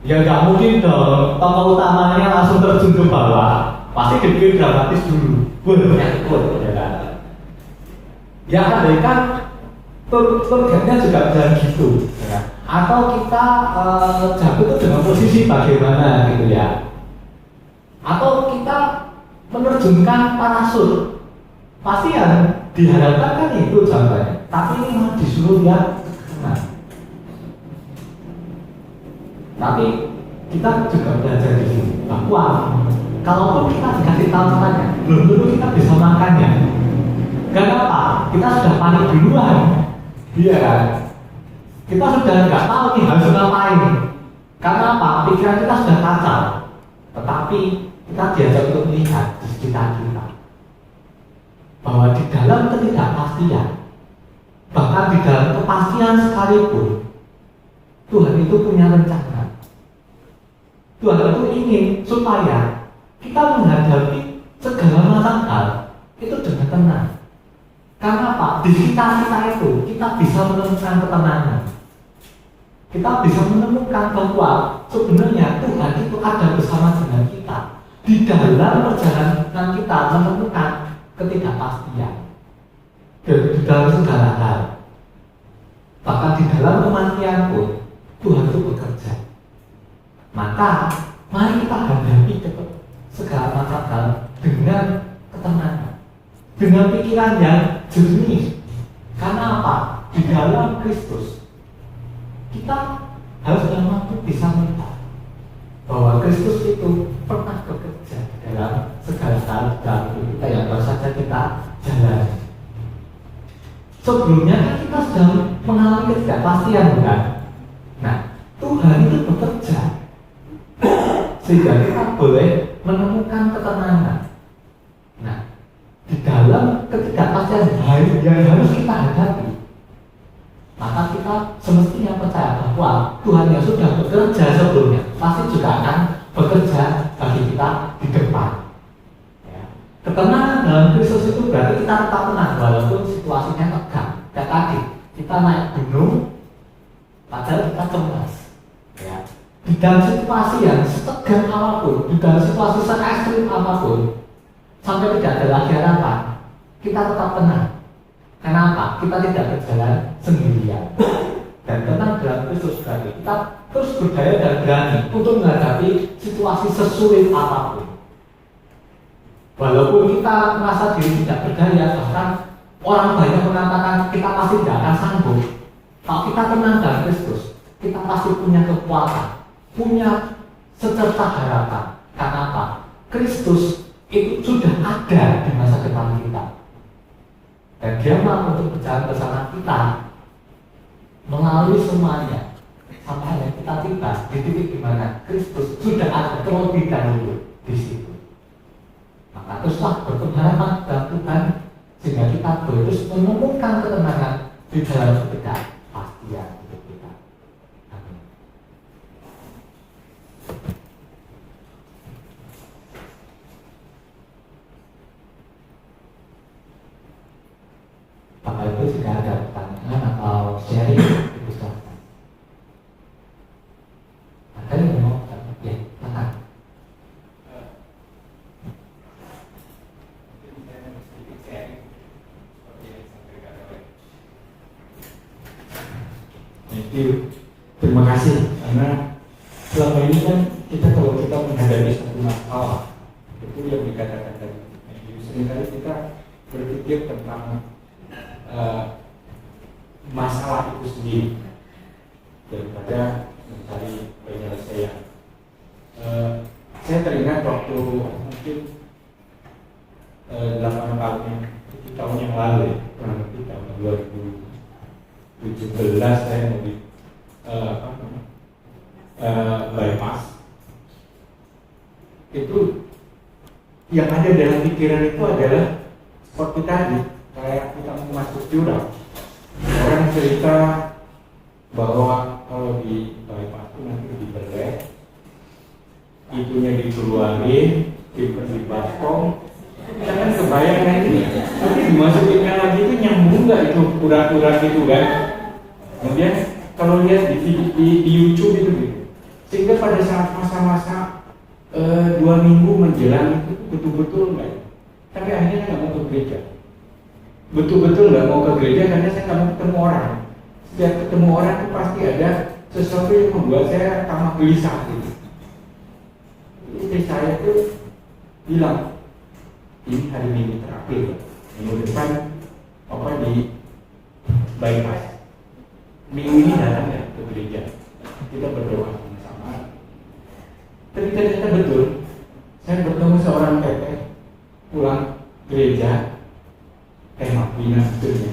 Ya nggak mungkin dong tokoh utamanya langsung terjun ke bawah, pasti dibikin dramatis dulu, nyangkut ya kan. Ya andai kan turunnya juga bisa gitu ya kan? Atau kita jatuh itu dengan posisi bagaimana gitu ya, atau kita menerjunkan parasut, pasti yang diharapkan kan itu contohnya, tapi ini malah disuruh lihat ke kanan. Tapi kita juga belajar di sini bahwa kalaupun kita dikasih tahu caranya, belum tentu kita bisa makannya. Kenapa? Kita sudah panik duluan, iya kan? Kita sudah nggak tahu nih harus ngapain. Karena apa? Pikiran kita sudah kacau. Tetapi kita diajak untuk melihat di sekitar kita bahwa di dalam ketidakpastian, bahkan di dalam kepastian sekalipun, Tuhan itu punya rencana. Tuhan itu ingin supaya kita menghadapi segala macam hal itu dengan tenang. Karena apa? Di sekitar kita itu kita bisa menemukan ketenangan. Kita bisa menemukan bahwa sebenarnya Tuhan itu ada bersama dengan kita di dalam perjalanan kita menemukan ketidakpastian di dalam segala hal. Bahkan di dalam kematian pun Tuhan itu bekerja. Maka mari kita hadapi segala macam hal dengan ketenangan, dengan pikiran yang jernih. Karena apa? Di dalam Kristus kita harus mampu bisa melihat bahwa Kristus itu pernah bekerja dalam segala hal dalam hidup kita yang baru saja kita jalani. Sebelumnya kan kita sedang mengalami ketidakpastian, bukan? Nah, Tuhan itu bekerja sehingga kita boleh menemukan ketenangan. Nah, di dalam ketidakpastian yang harus kita hadapi, maka kita semestinya percaya bahwa Tuhan yang sudah bekerja sebelumnya pasti juga akan bekerja bagi kita di depan. Ya. Ketenangan dalam Kristus itu berarti kita tetap tenang walaupun situasinya tegang. Kayak tadi kita naik gunung, padahal kita cemas. Ya. Di dalam situasi yang setegang apapun, di dalam situasi se-ekstrim apapun, sampai tidak ada lagi harapan, kita tetap tenang. Kenapa? Kita tidak berjalan sendirian. Dan tenang dalam Kristus berarti kita terus berdaya dan berani untuk menghadapi situasi sesulit apapun. Walaupun kita merasa diri tidak berdaya, bahkan orang banyak mengatakan kita pasti tidak akan sanggup. Kalau kita tenang dalam Kristus, kita pasti punya kekuatan, punya secerca harapan. Karena apa? Kristus itu sudah ada di masa depan kita. Dan dia mau untuk berjalan bersama kita melalui semuanya sampai yang kita tiba di titik di mana Kristus sudah ada terlebih dahulu di situ. Maka teruslah berpengharapan dalam Tuhan sehingga kita boleh terus menemukan ketenangan di dalam ketidakpastian hidup kita. Amin. Bapak Ibu jika ada pertanyaan atau sharing you. Terima kasih karena selama ini kan kalau kita menghadapi satu masalah itu yang dikatakan tadi. Seringkali kita berpikir tentang masalah itu sendiri daripada mencari penyelesaian. Saya teringat waktu mungkin 8 tahun yang lalu, kurang lebih tahun 2017 saya mau di bypass. Itu yang ada dalam pikiran itu adalah seperti tadi, kayak kita mau masuk jurang. Orang cerita bahwa kalau di bypass itu nanti dibelah, itunya dikeluarin, dibaskom. Jangan kebayang nanti, tapi dimasukinnya lagi itu nyambung nggak itu urat-urat gitu kan? Kemudian kalau lihat di YouTube itu gitu. Sehingga pada saat masa-masa 2 minggu menjelang itu betul-betul enggak. Tapi akhirnya saya nggak mau ke gereja. Betul-betul nggak mau ke gereja karena saya nggak mau ketemu orang. Setiap ketemu orang itu pasti ada sesuatu yang membuat saya tambah gelisah gitu. Istri saya itu bilang, ini hari Minggu terakhir, minggu depan Papa di bypass. Minggu ini datang ya ke gereja, kita berdoa sama-sama. Tapi ternyata betul, saya bertemu seorang teteh pulang gereja, Martina sebetulnya.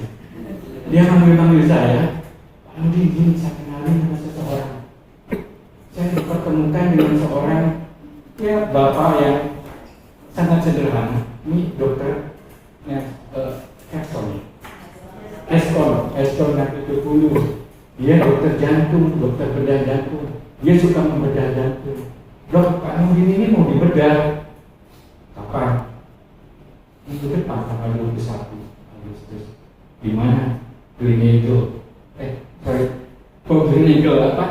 Dia manggil saya, Pak Andi, gini saya kenalin sama seseorang. Saya dipertemukan dengan seorang bapak yang sangat sederhana. Ini dokter Eston Nakitupulu. Dia dokter jantung, dokter bedah jantung. Dia suka membedah jantung. Dok, Pak Nurdin ini mau dibedah. Kapan? Minggu depan tanggal 21 Agustus. Di mana? Gleneagle. Gleneagle apa?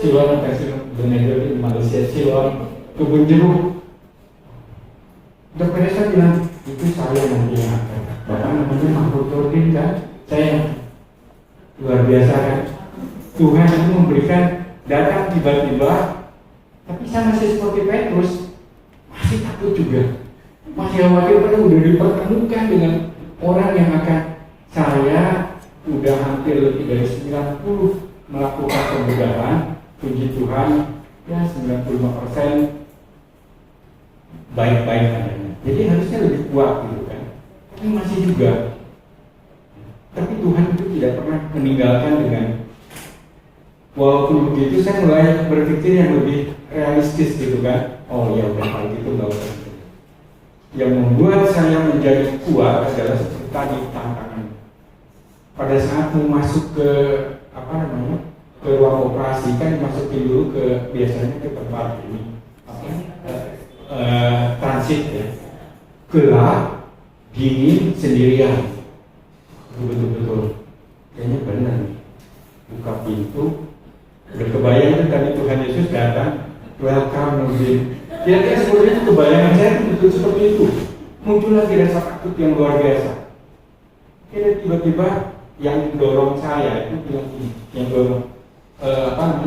Siloam kasih Gleneagle di Malaysia. Siloam kebun jeruk. Dokter Esa bilang, itu saya nanti yang akan. Bapak namanya Mahfud Nurdin kan? Saya luar biasa kan? Tuhan itu memberikan datang tiba-tiba, tapi saya masih seperti Petrus, masih takut juga, masih khawatir karena udah dipertemukan dengan orang yang akan saya udah hampir lebih dari 90 melakukan pembedahan, puji Tuhan ya 95% baik-baik adanya. Jadi harusnya lebih kuat gitu kan, tapi masih juga. Tapi Tuhan itu tidak pernah meninggalkan dengan. Walaupun begitu saya mulai berpikir yang lebih realistis gitu kan. Oh ya udah kalau gitu nggak usah. Yang membuat saya menjadi kuat adalah seperti tadi tantangan. Pada saat mau masuk ke ke ruang operasi kan masukin dulu ke biasanya ke tempat ini transit ya. Gelap, dingin, sendirian. Betul-betul. Kayaknya benar nih. Buka pintu. Udah kebayang kan tadi Tuhan Yesus datang, welcome Nurdin. Kira-kira seperti itu kebayangan saya betul seperti itu. Muncul lagi rasa takut yang luar biasa. Kira tiba-tiba yang dorong saya itu bilang ini, yang dorong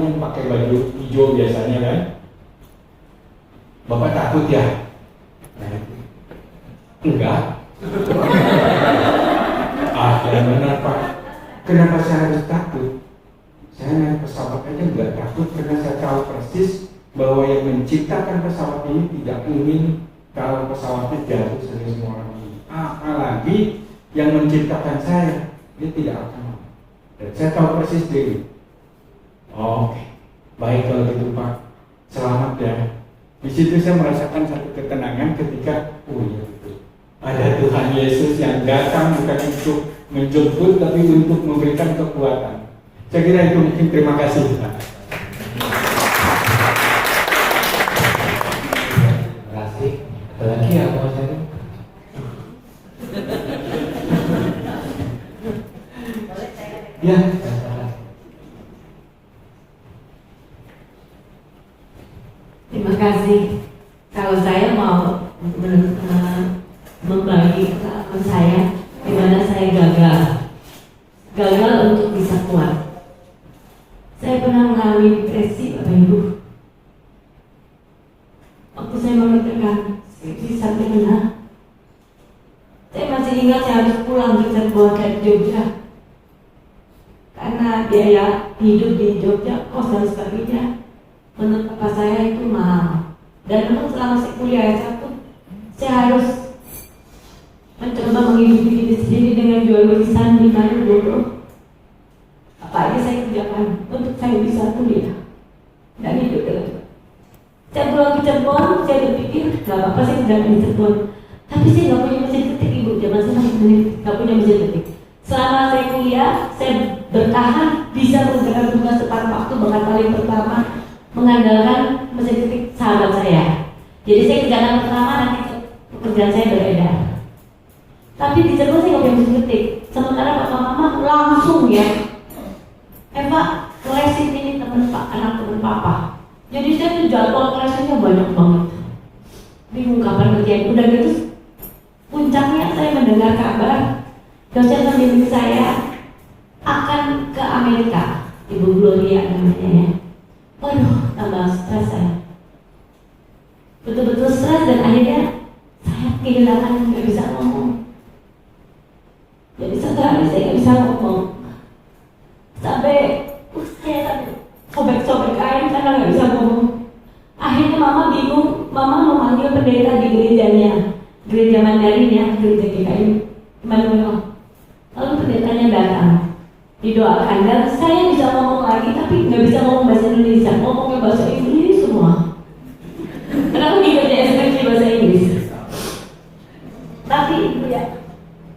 yang pakai baju hijau biasanya kan. Bapak takut ya? Nah, enggak. Yang benar Pak. Kenapa saya harus takut? Saya naik pesawat aja nggak takut karena saya tahu persis bahwa yang menciptakan pesawat ini tidak ingin kalau pesawatnya jatuh sama semua orang ini. Apalagi yang menciptakan saya, dia tidak akan mau. Dan saya tahu persis diri. Oke, baik kalau gitu Pak. Selamat ya. Di situ saya merasakan satu ketenangan ketika, oh iya betul. Ada Tuhan Yesus yang datang bukan untuk menjemput tapi untuk memberikan kekuatan. Saya kira itu mungkin. Terima kasih Pak. Terima kasih. Ada lagi ya Pak Syarif? Ya. Terima kasih. Kalau saya mau membagi pengalaman saya, di mana saya saya gagal untuk bisa kuat. Saya pernah mengalami depresi, Bapak Ibu. Waktu saya mengerjakan skripsi sarjana, saya masih ingat saya harus pulang ke Cirebon dari Jogja karena biaya hidup di Jogja, kos dan sebagainya menurut papa saya itu mahal. Dan memang selama saya kuliah S1, saya harus mencoba menghidupi diri sendiri dengan jual lukisan di Malioboro. Apa aja saya kerjakan untuk saya bisa kuliah dan hidup dengan. Saya pulang ke Cirebon, saya berpikir gak apa-apa saya kerjakan di Cirebon, tapi saya gak punya mesin ketik, Ibu. Zaman saya masih gak punya mesin ketik. Selama saya kuliah, saya bertahan bisa mengerjakan tugas tepat waktu. Bahkan paling pertama mengandalkan mesin ketik sahabat saya. Jadi saya kerjakan pertama, nanti pekerjaan saya beredar. Tapi di Cirebon saya gak punya mesin ketik. Sementara papa mama langsung ya, Eva, lesin ini teman pak, anak teman papa. Jadi saya tuh jadwal lesinnya banyak banget. Bingung kapan kerjaan. Udah gitu, puncaknya saya mendengar kabar dosen pembimbing saya akan ke Amerika, Ibu Gloria namanya ya. Waduh, tambah stres saya. Betul-betul stres dan akhirnya saya kehilangan, nggak bisa ngomong. Jadi sehari saya nggak bisa ngomong. Sampai saya sobek-sobek kain karena nggak bisa ngomong. Akhirnya mama bingung, mama memanggil pendeta di gerejanya, gereja Mandarin ya, gereja GKI Immanuel. Lalu pendetanya datang, didoakan, dan saya bisa ngomong lagi tapi nggak bisa ngomong bahasa Indonesia, ngomongnya bahasa Inggris semua. Kenapa di kerja SPG bahasa Inggris? Tapi Ibu ya,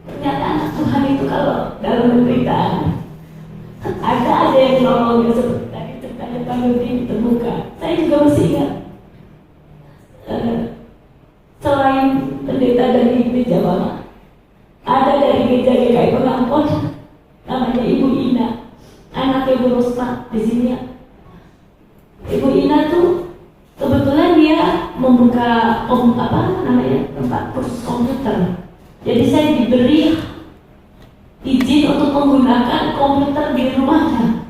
ternyata anak Tuhan itu kalau dalam penderitaan ada aja yang nolongnya, seperti tadi ceritanya Pak Nurdin terbuka. Saya juga masih ingat selain pendeta dari gereja mama, ada dari gereja GKI Pengampon namanya Ibu Ina, anak Ibu Rosma di sini ya. Ibu Ina tuh kebetulan dia membuka tempat kursus komputer. Jadi saya diberi izin untuk menggunakan komputer di rumahnya.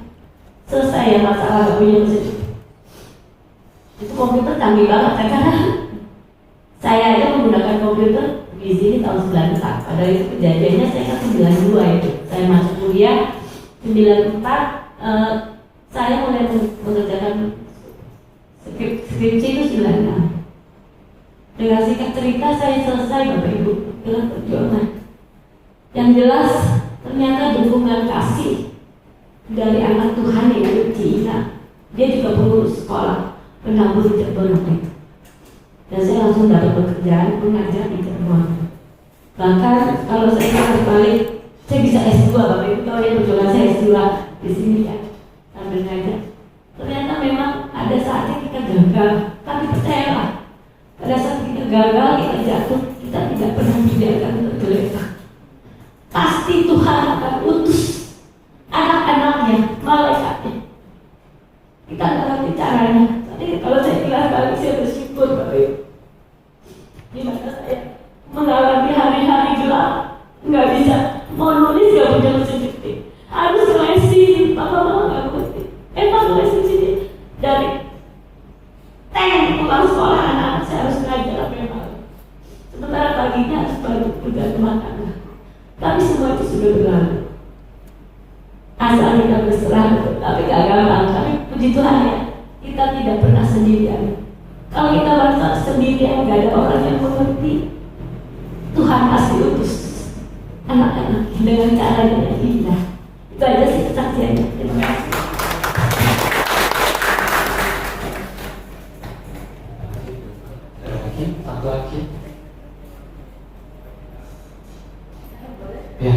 Selesai ya masalah gak punya mesin. Itu komputer canggih banget kan, karena saya aja menggunakan komputer di sini tahun 94. Padahal itu kejadiannya saya kan 92 itu. Saya masuk kuliah 94. Saya mulai mengerjakan skripsi itu 96. Dengan singkat cerita saya selesai Bapak Ibu dengan perjuangan. Yang jelas ternyata dukungan kasih dari anak Tuhan yang hidup di Ina. Dia juga pengurus sekolah penabur di Cirebon waktu itu. Dan saya langsung dapat pekerjaan mengajar di Cirebon. Bahkan kalau saya harus balik, saya bisa S2 Bapak Ibu tahu ya, perjuangan saya S2 di sini ya sambil ngajar. Ternyata memang ada saatnya kita gagal, tapi percayalah, pada saat kita gagal, kita jatuh, kita tidak pernah dibiarkan tergeletak. Pasti Tuhan akan utus anak-anaknya, malaikatnya. Kita nggak ngerti caranya. Tapi kalau saya bilang kali saya bersyukur Bapak Ibu. Di mana saya mengalami hari-hari gelap, nggak bisa mau nulis, nggak punya mesin ketik, harus lesin, papa mama nggak ngerti. Emang lesin sini dari tank pulang sekolah anak saya harus ngajar sampai malam. Sementara paginya harus bantu kerja rumah tangga. Tapi semua itu sudah berlalu. Asal kita berserah, tapi gak gampang. Tapi puji Tuhan ya, kita tidak pernah sendirian. Kalau kita merasa sendirian, gak ada orang yang mengerti, Tuhan pasti utus anak-anak dengan cara yang indah. Itu aja sih kesaksiannya. Terima kasih. Satu lagi. Ya.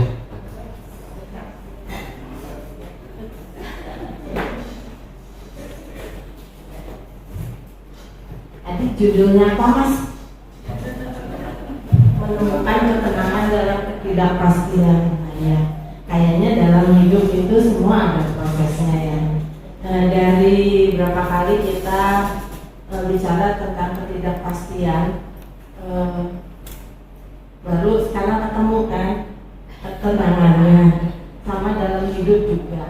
Tadi judulnya apa Mas? Menemukan ketenangan dalam ketidakpastian. Nah, ya. Kayaknya dalam hidup itu semua ada prosesnya ya. Dari berapa kali kita bicara tentang ketidakpastian, baru sekarang ketemu kan ketenangannya, sama dalam hidup juga.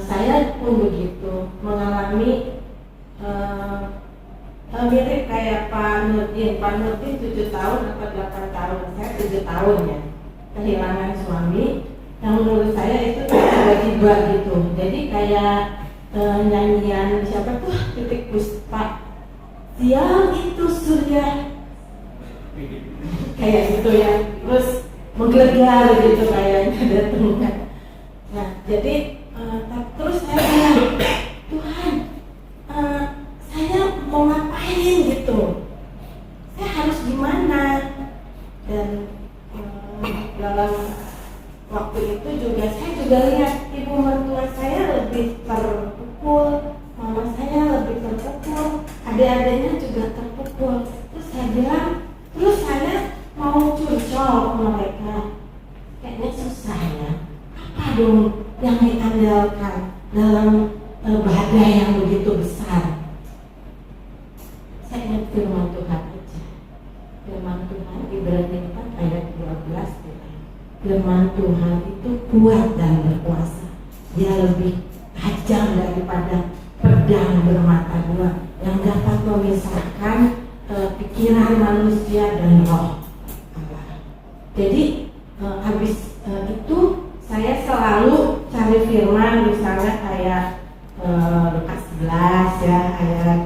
Saya pun begitu mengalami mirip kayak Pak Nurdin. Pak Nurdin 7 tahun atau 8 tahun, saya 7 tahun ya, kehilangan suami yang menurut saya itu tiba-tiba gitu. Jadi kayak nyanyian siapa tuh, Titik Puspa, siang itu surya, kayak gitu ya, terus menggelegar gitu kayaknya datang. Nah jadi terus saya bilang, Tuhan, saya mau ngapain gitu, saya harus gimana. Dan dalam waktu itu juga saya juga lihat ibu mertua saya lebih terpukul, mama saya lebih terpukul, adik-adiknya juga terpukul. Terus saya bilang, terus saya mau curcol ke mereka, kayaknya susah ya. Apa dong yang diandalkan dalam badai yang begitu besar? Saya ingat firman Tuhan aja. Firman Tuhan Ibrani 4 ayat 12 bilang, firman Tuhan itu kuat dan berkuasa. Dia lebih tajam daripada pedang bermata dua yang dapat memisahkan pikiran manusia dan roh Allah. Jadi habis itu saya selalu cari firman, misalnya kayak Lukas 11 ya, ayat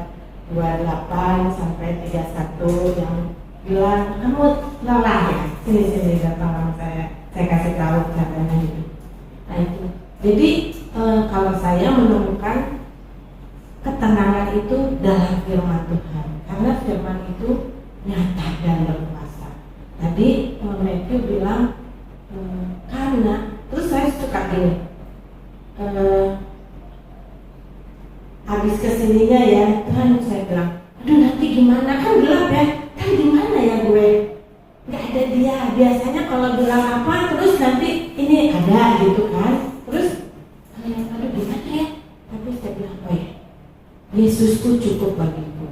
28 sampai 31 yang bilang kamu lelah ya, sini datang sama saya kasih tahu caranya gitu. Nah itu, jadi kalau saya menemukan ketenangan itu dalam firman Tuhan, karena firman itu nyata dan berkuasa. Tadi Matthew bilang karena, terus saya suka gini, habis kesininya ya Tuhan, saya bilang, aduh nanti gimana, kan gelap ya, kan gimana ya gue, nggak ada dia. Biasanya kalau bilang apa terus nanti ini ada gitu kan, terus aduh gimana ya, tapi saya bilang, oh ya, Yesusku cukup bagiku,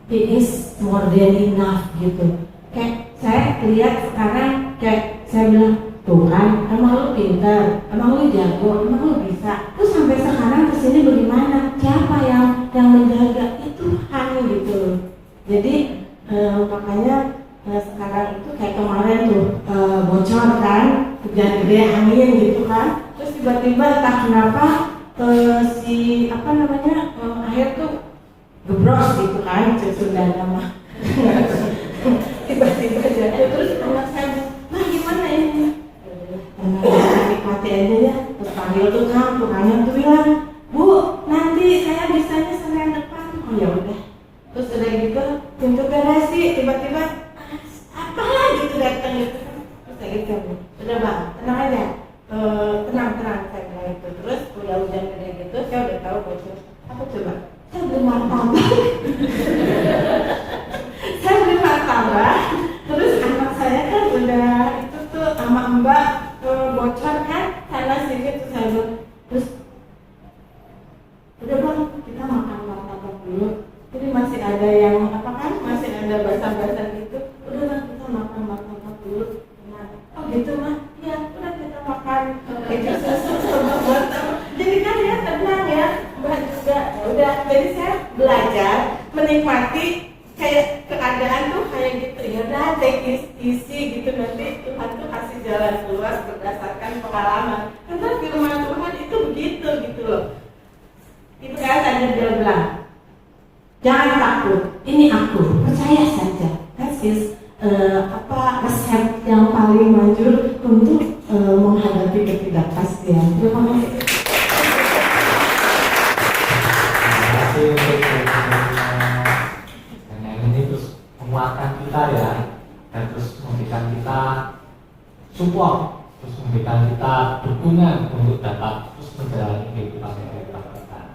He is more than enough gitu. Kayak saya lihat sekarang, kayak saya bilang, Tuhan, emang lu pintar, emang lu jago, emang lu bisa. Terus sampai sekarang kesini bagaimana? Siapa yang menjaga? Itu Tuhan gitu. Jadi makanya sekarang itu kayak kemarin tuh bocor kan, hujan gede, angin gitu kan. Terus tiba-tiba entah kenapa si air tuh gebros gitu kan, Sunda nama. Tiba-tiba jatuh, terus anak saya, nah gimana ini? Nikmati aja ya. Terus panggil tukangnya tuh bilang, Bu, nanti saya bisanya Senin depan. Oh ya udah. Terus udah gitu, pintu garasi tiba-tiba apa lagi tuh datang gitu. Terus saya gitu, udah bang, tenang aja, tenang saya bilang itu. Terus udah hujan gede gitu, saya udah tahu bocor. Apa coba? Saya beli martabak. Saya beli martabak. Terus anak saya kan udah itu tuh sama mbak bocor kan, sana sini tuh saya bilang, terus udah bang, kita makan martabak dulu. Jadi masih ada yang apa kan, masih ada basah-basah gitu. Udah bang, kita makan martabak dulu. Nah, oh gitu mah, ya udah kita makan keju susu sama martabak. Jadi kan ya tenang ya, mbak juga. Ya udah, jadi saya belajar menikmati kayak keadaan tuh kayak gitu ya. Udah, take isi gitu, nanti Tuhan tuh kasih jalan keluar berdasarkan pengalaman. Karena firman Tuhan itu begitu gitu loh. Itu kayak tadi dia bilang, jangan takut, ini aku, percaya saja. Kasih resep yang paling manjur untuk menghadapi ketidakpastian. Terima kasih. Terima kasih untuk yang ini terus menguatkan kita ya, dan terus memberikan kita support, terus memberikan kita dukungan untuk dapat terus menjalani kehidupan yang kita lakukan.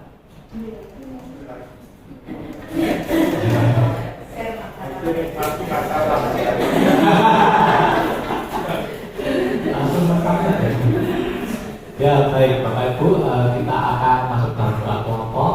Langsung makan. Ya baik Bapak Ibu, kita akan masuk dalam doa kelompok.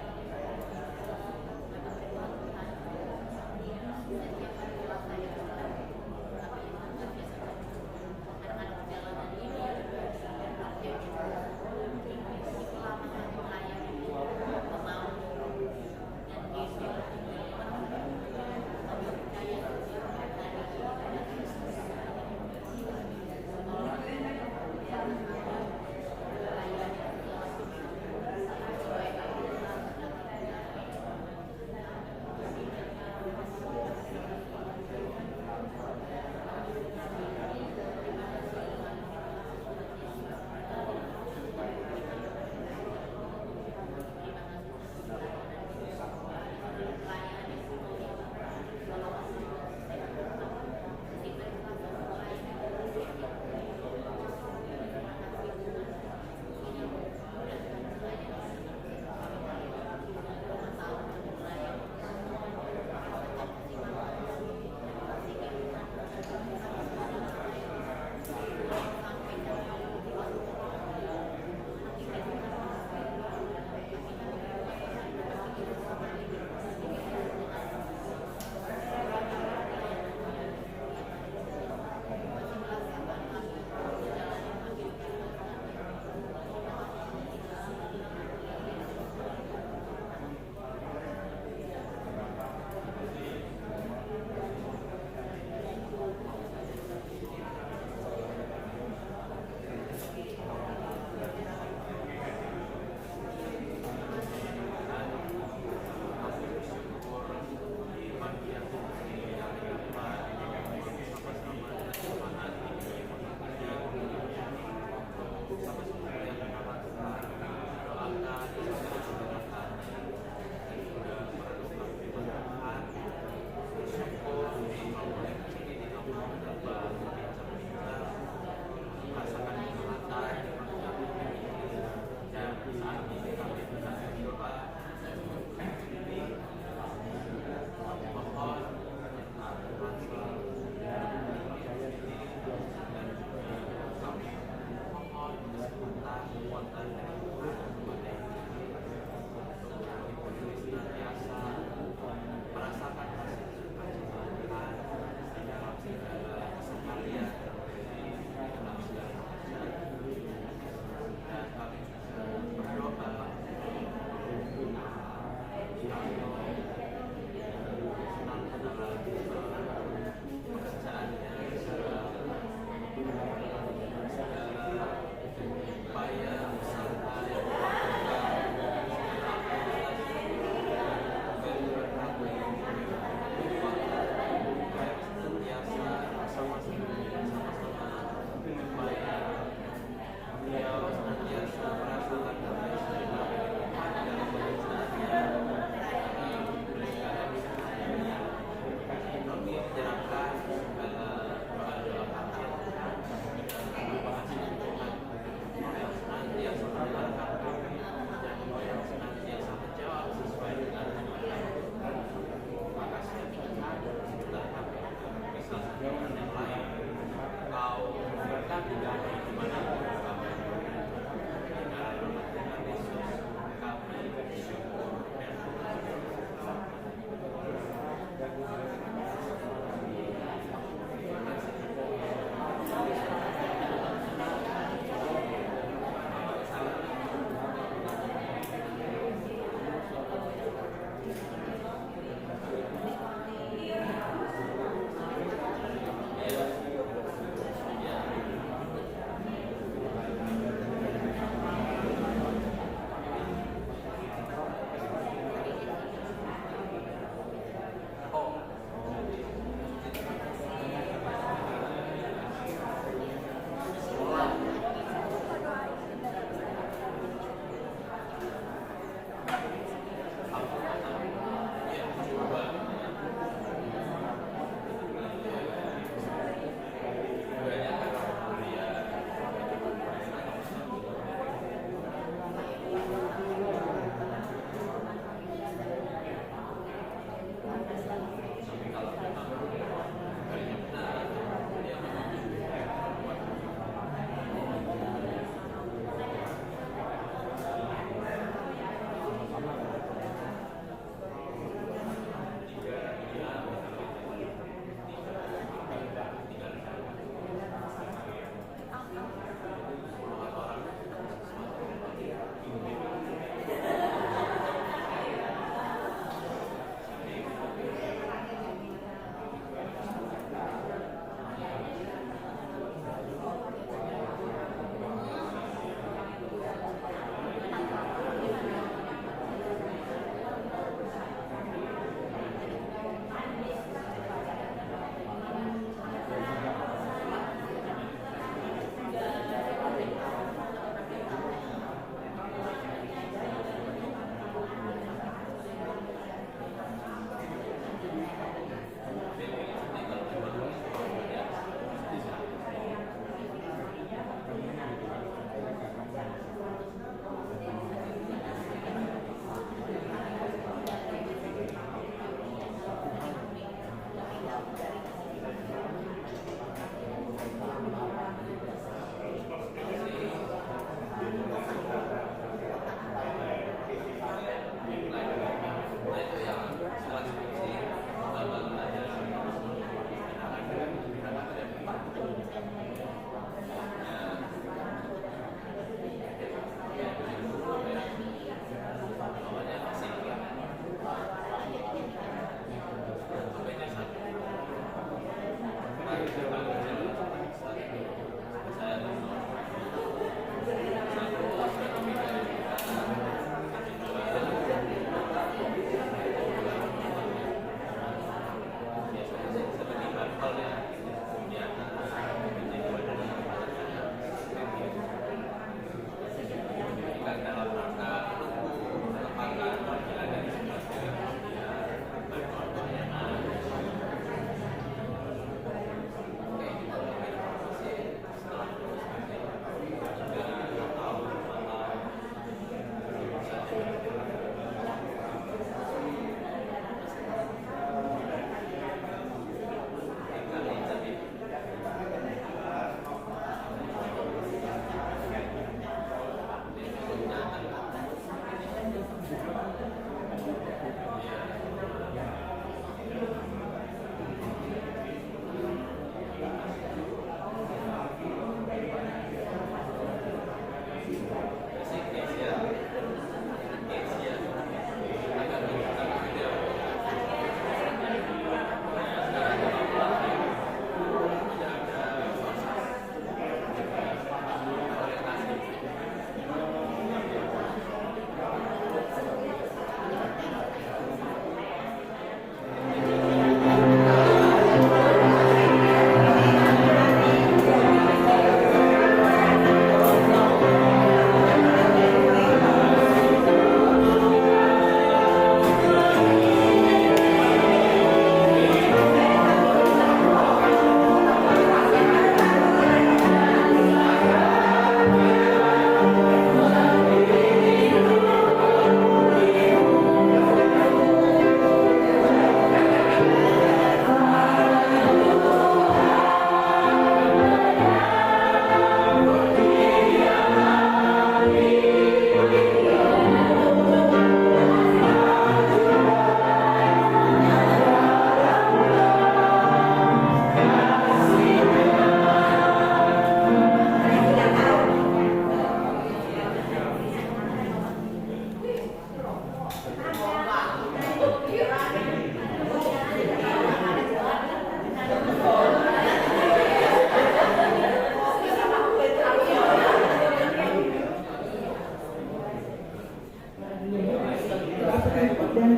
dan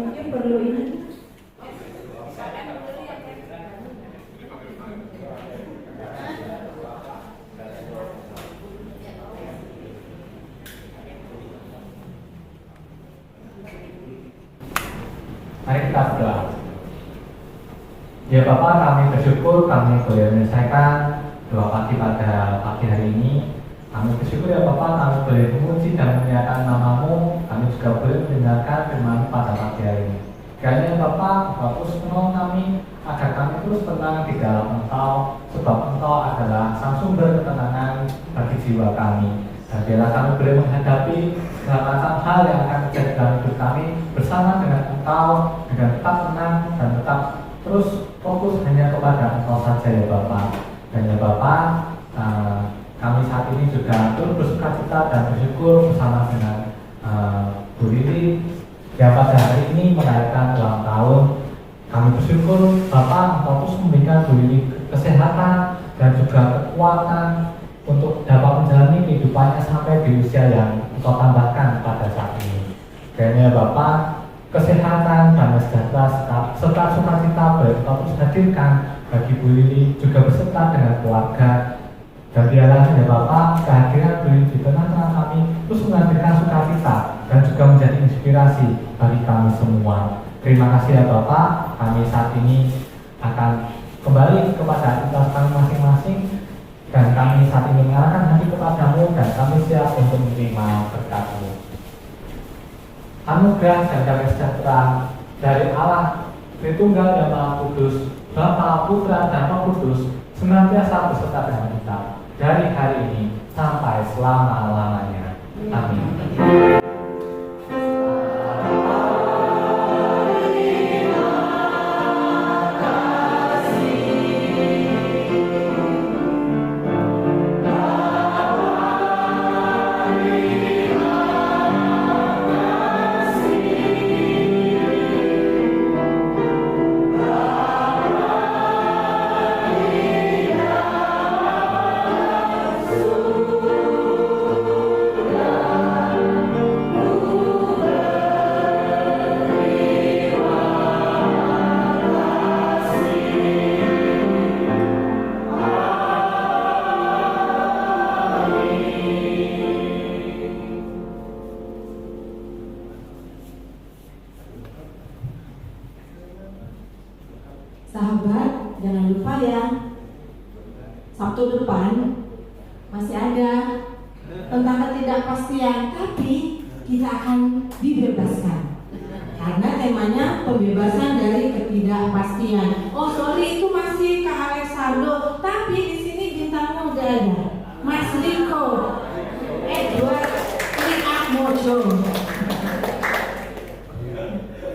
Matthew perlu ini. Mari kita berdoa. Ya Bapak, kami bersyukur kami boleh menyelesaikan doa pagi pada pagi hari ini. Kami bersyukur ya Bapak, kami boleh memuji dan memuliakan nama-Mu. Kami juga boleh mendengarkan firman pada pagi hari ini. Kiranya Bapak, terus menolong kami agar kami terus tenang di dalam Engkau, sebab Engkau adalah sang sumber ketenangan bagi jiwa kami. Dan biarlah kami boleh menghadapi segala macam hal yang akan terjadi dalam hidup kami bersama dengan Engkau, dengan tetap tenang dan tetap terus fokus hanya kepada Engkau saja ya Bapak. Dan ya Bapak, kami saat ini juga turut bersukacita dan bersyukur bersama dengan Bu Lili yang pada hari ini merayakan ulang tahun. Kami bersyukur Bapak Engkau terus memberikan Bu Lili kesehatan dan juga kekuatan untuk dapat menjalani kehidupannya sampai di usia yang Engkau tambahkan pada saat ini. Kiranya Bapak, kesehatan dan sejahtera serta sukacita boleh Engkau terus hadirkan bagi Bu Lili juga beserta dengan keluarga. Dan biarlah ya Bapak, kehadiran Bu Lili di tengah-tengah kami terus menghadirkan sukacita dan juga menjadi inspirasi bagi kami semua. Terima kasih ya Bapak, kami saat ini akan kembali kepada aktivitas kami masing-masing. Dan kami saat ini mengarahkan hati kepadamu dan kami siap untuk menerima berkat-Mu. Anugerah dan damai sejahtera dari Allah Tritunggal dan Maha Kudus, Bapa, Putra, dan Roh Kudus senantiasa beserta dengan kita dari hari ini sampai selama-lamanya. Amin. Sahabat, jangan lupa ya, Sabtu depan masih ada tentang ketidakpastian, tapi kita akan dibebaskan karena temanya pembebasan dari ketidakpastian. Oh sorry, itu masih Kak Alexardo, tapi di sini bintangnya udah ada Mas Riko, Edward Triatmojo.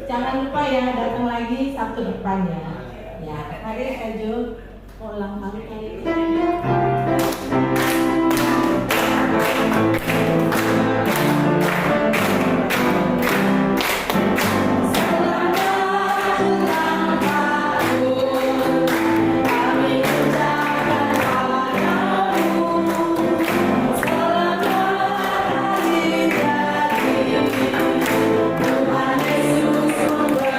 Jangan lupa ya, datang lagi Sabtu depan ya. Ya, mari Kak ulang tahun kali ini. Yesus memberkati.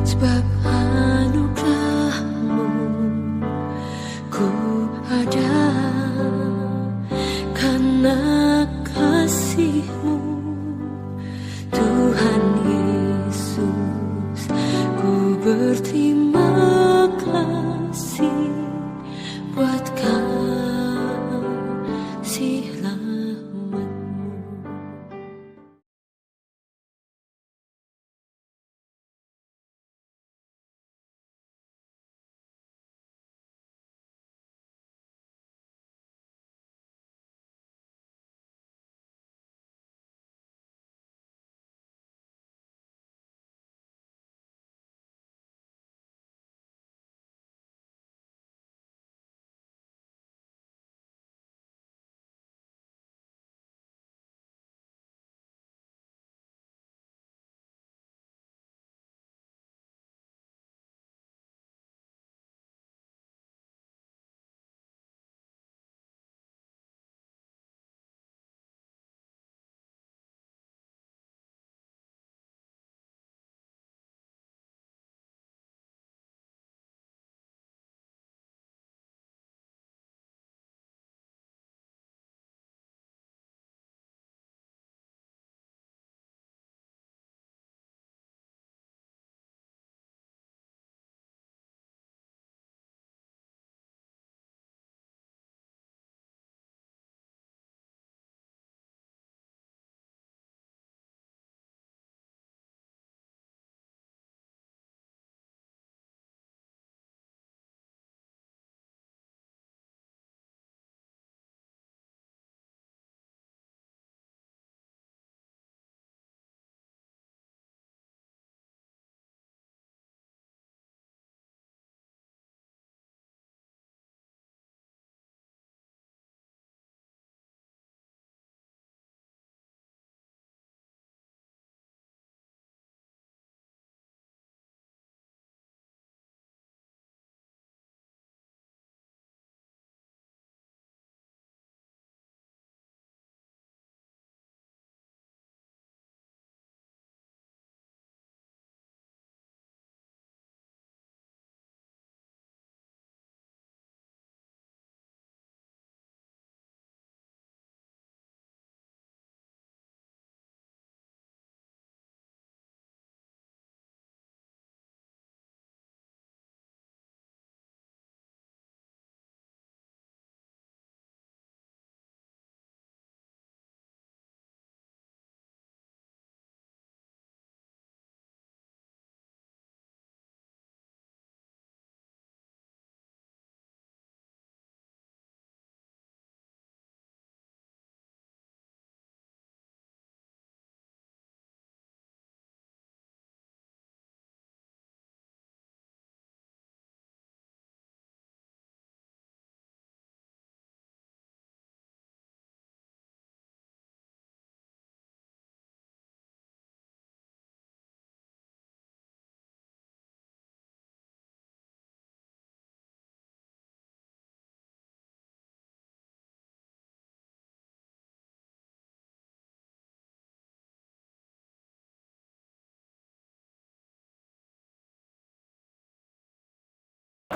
sebab anugerah-Mu ku ada, karena kasih-Mu Tuhan Yesus ku berterima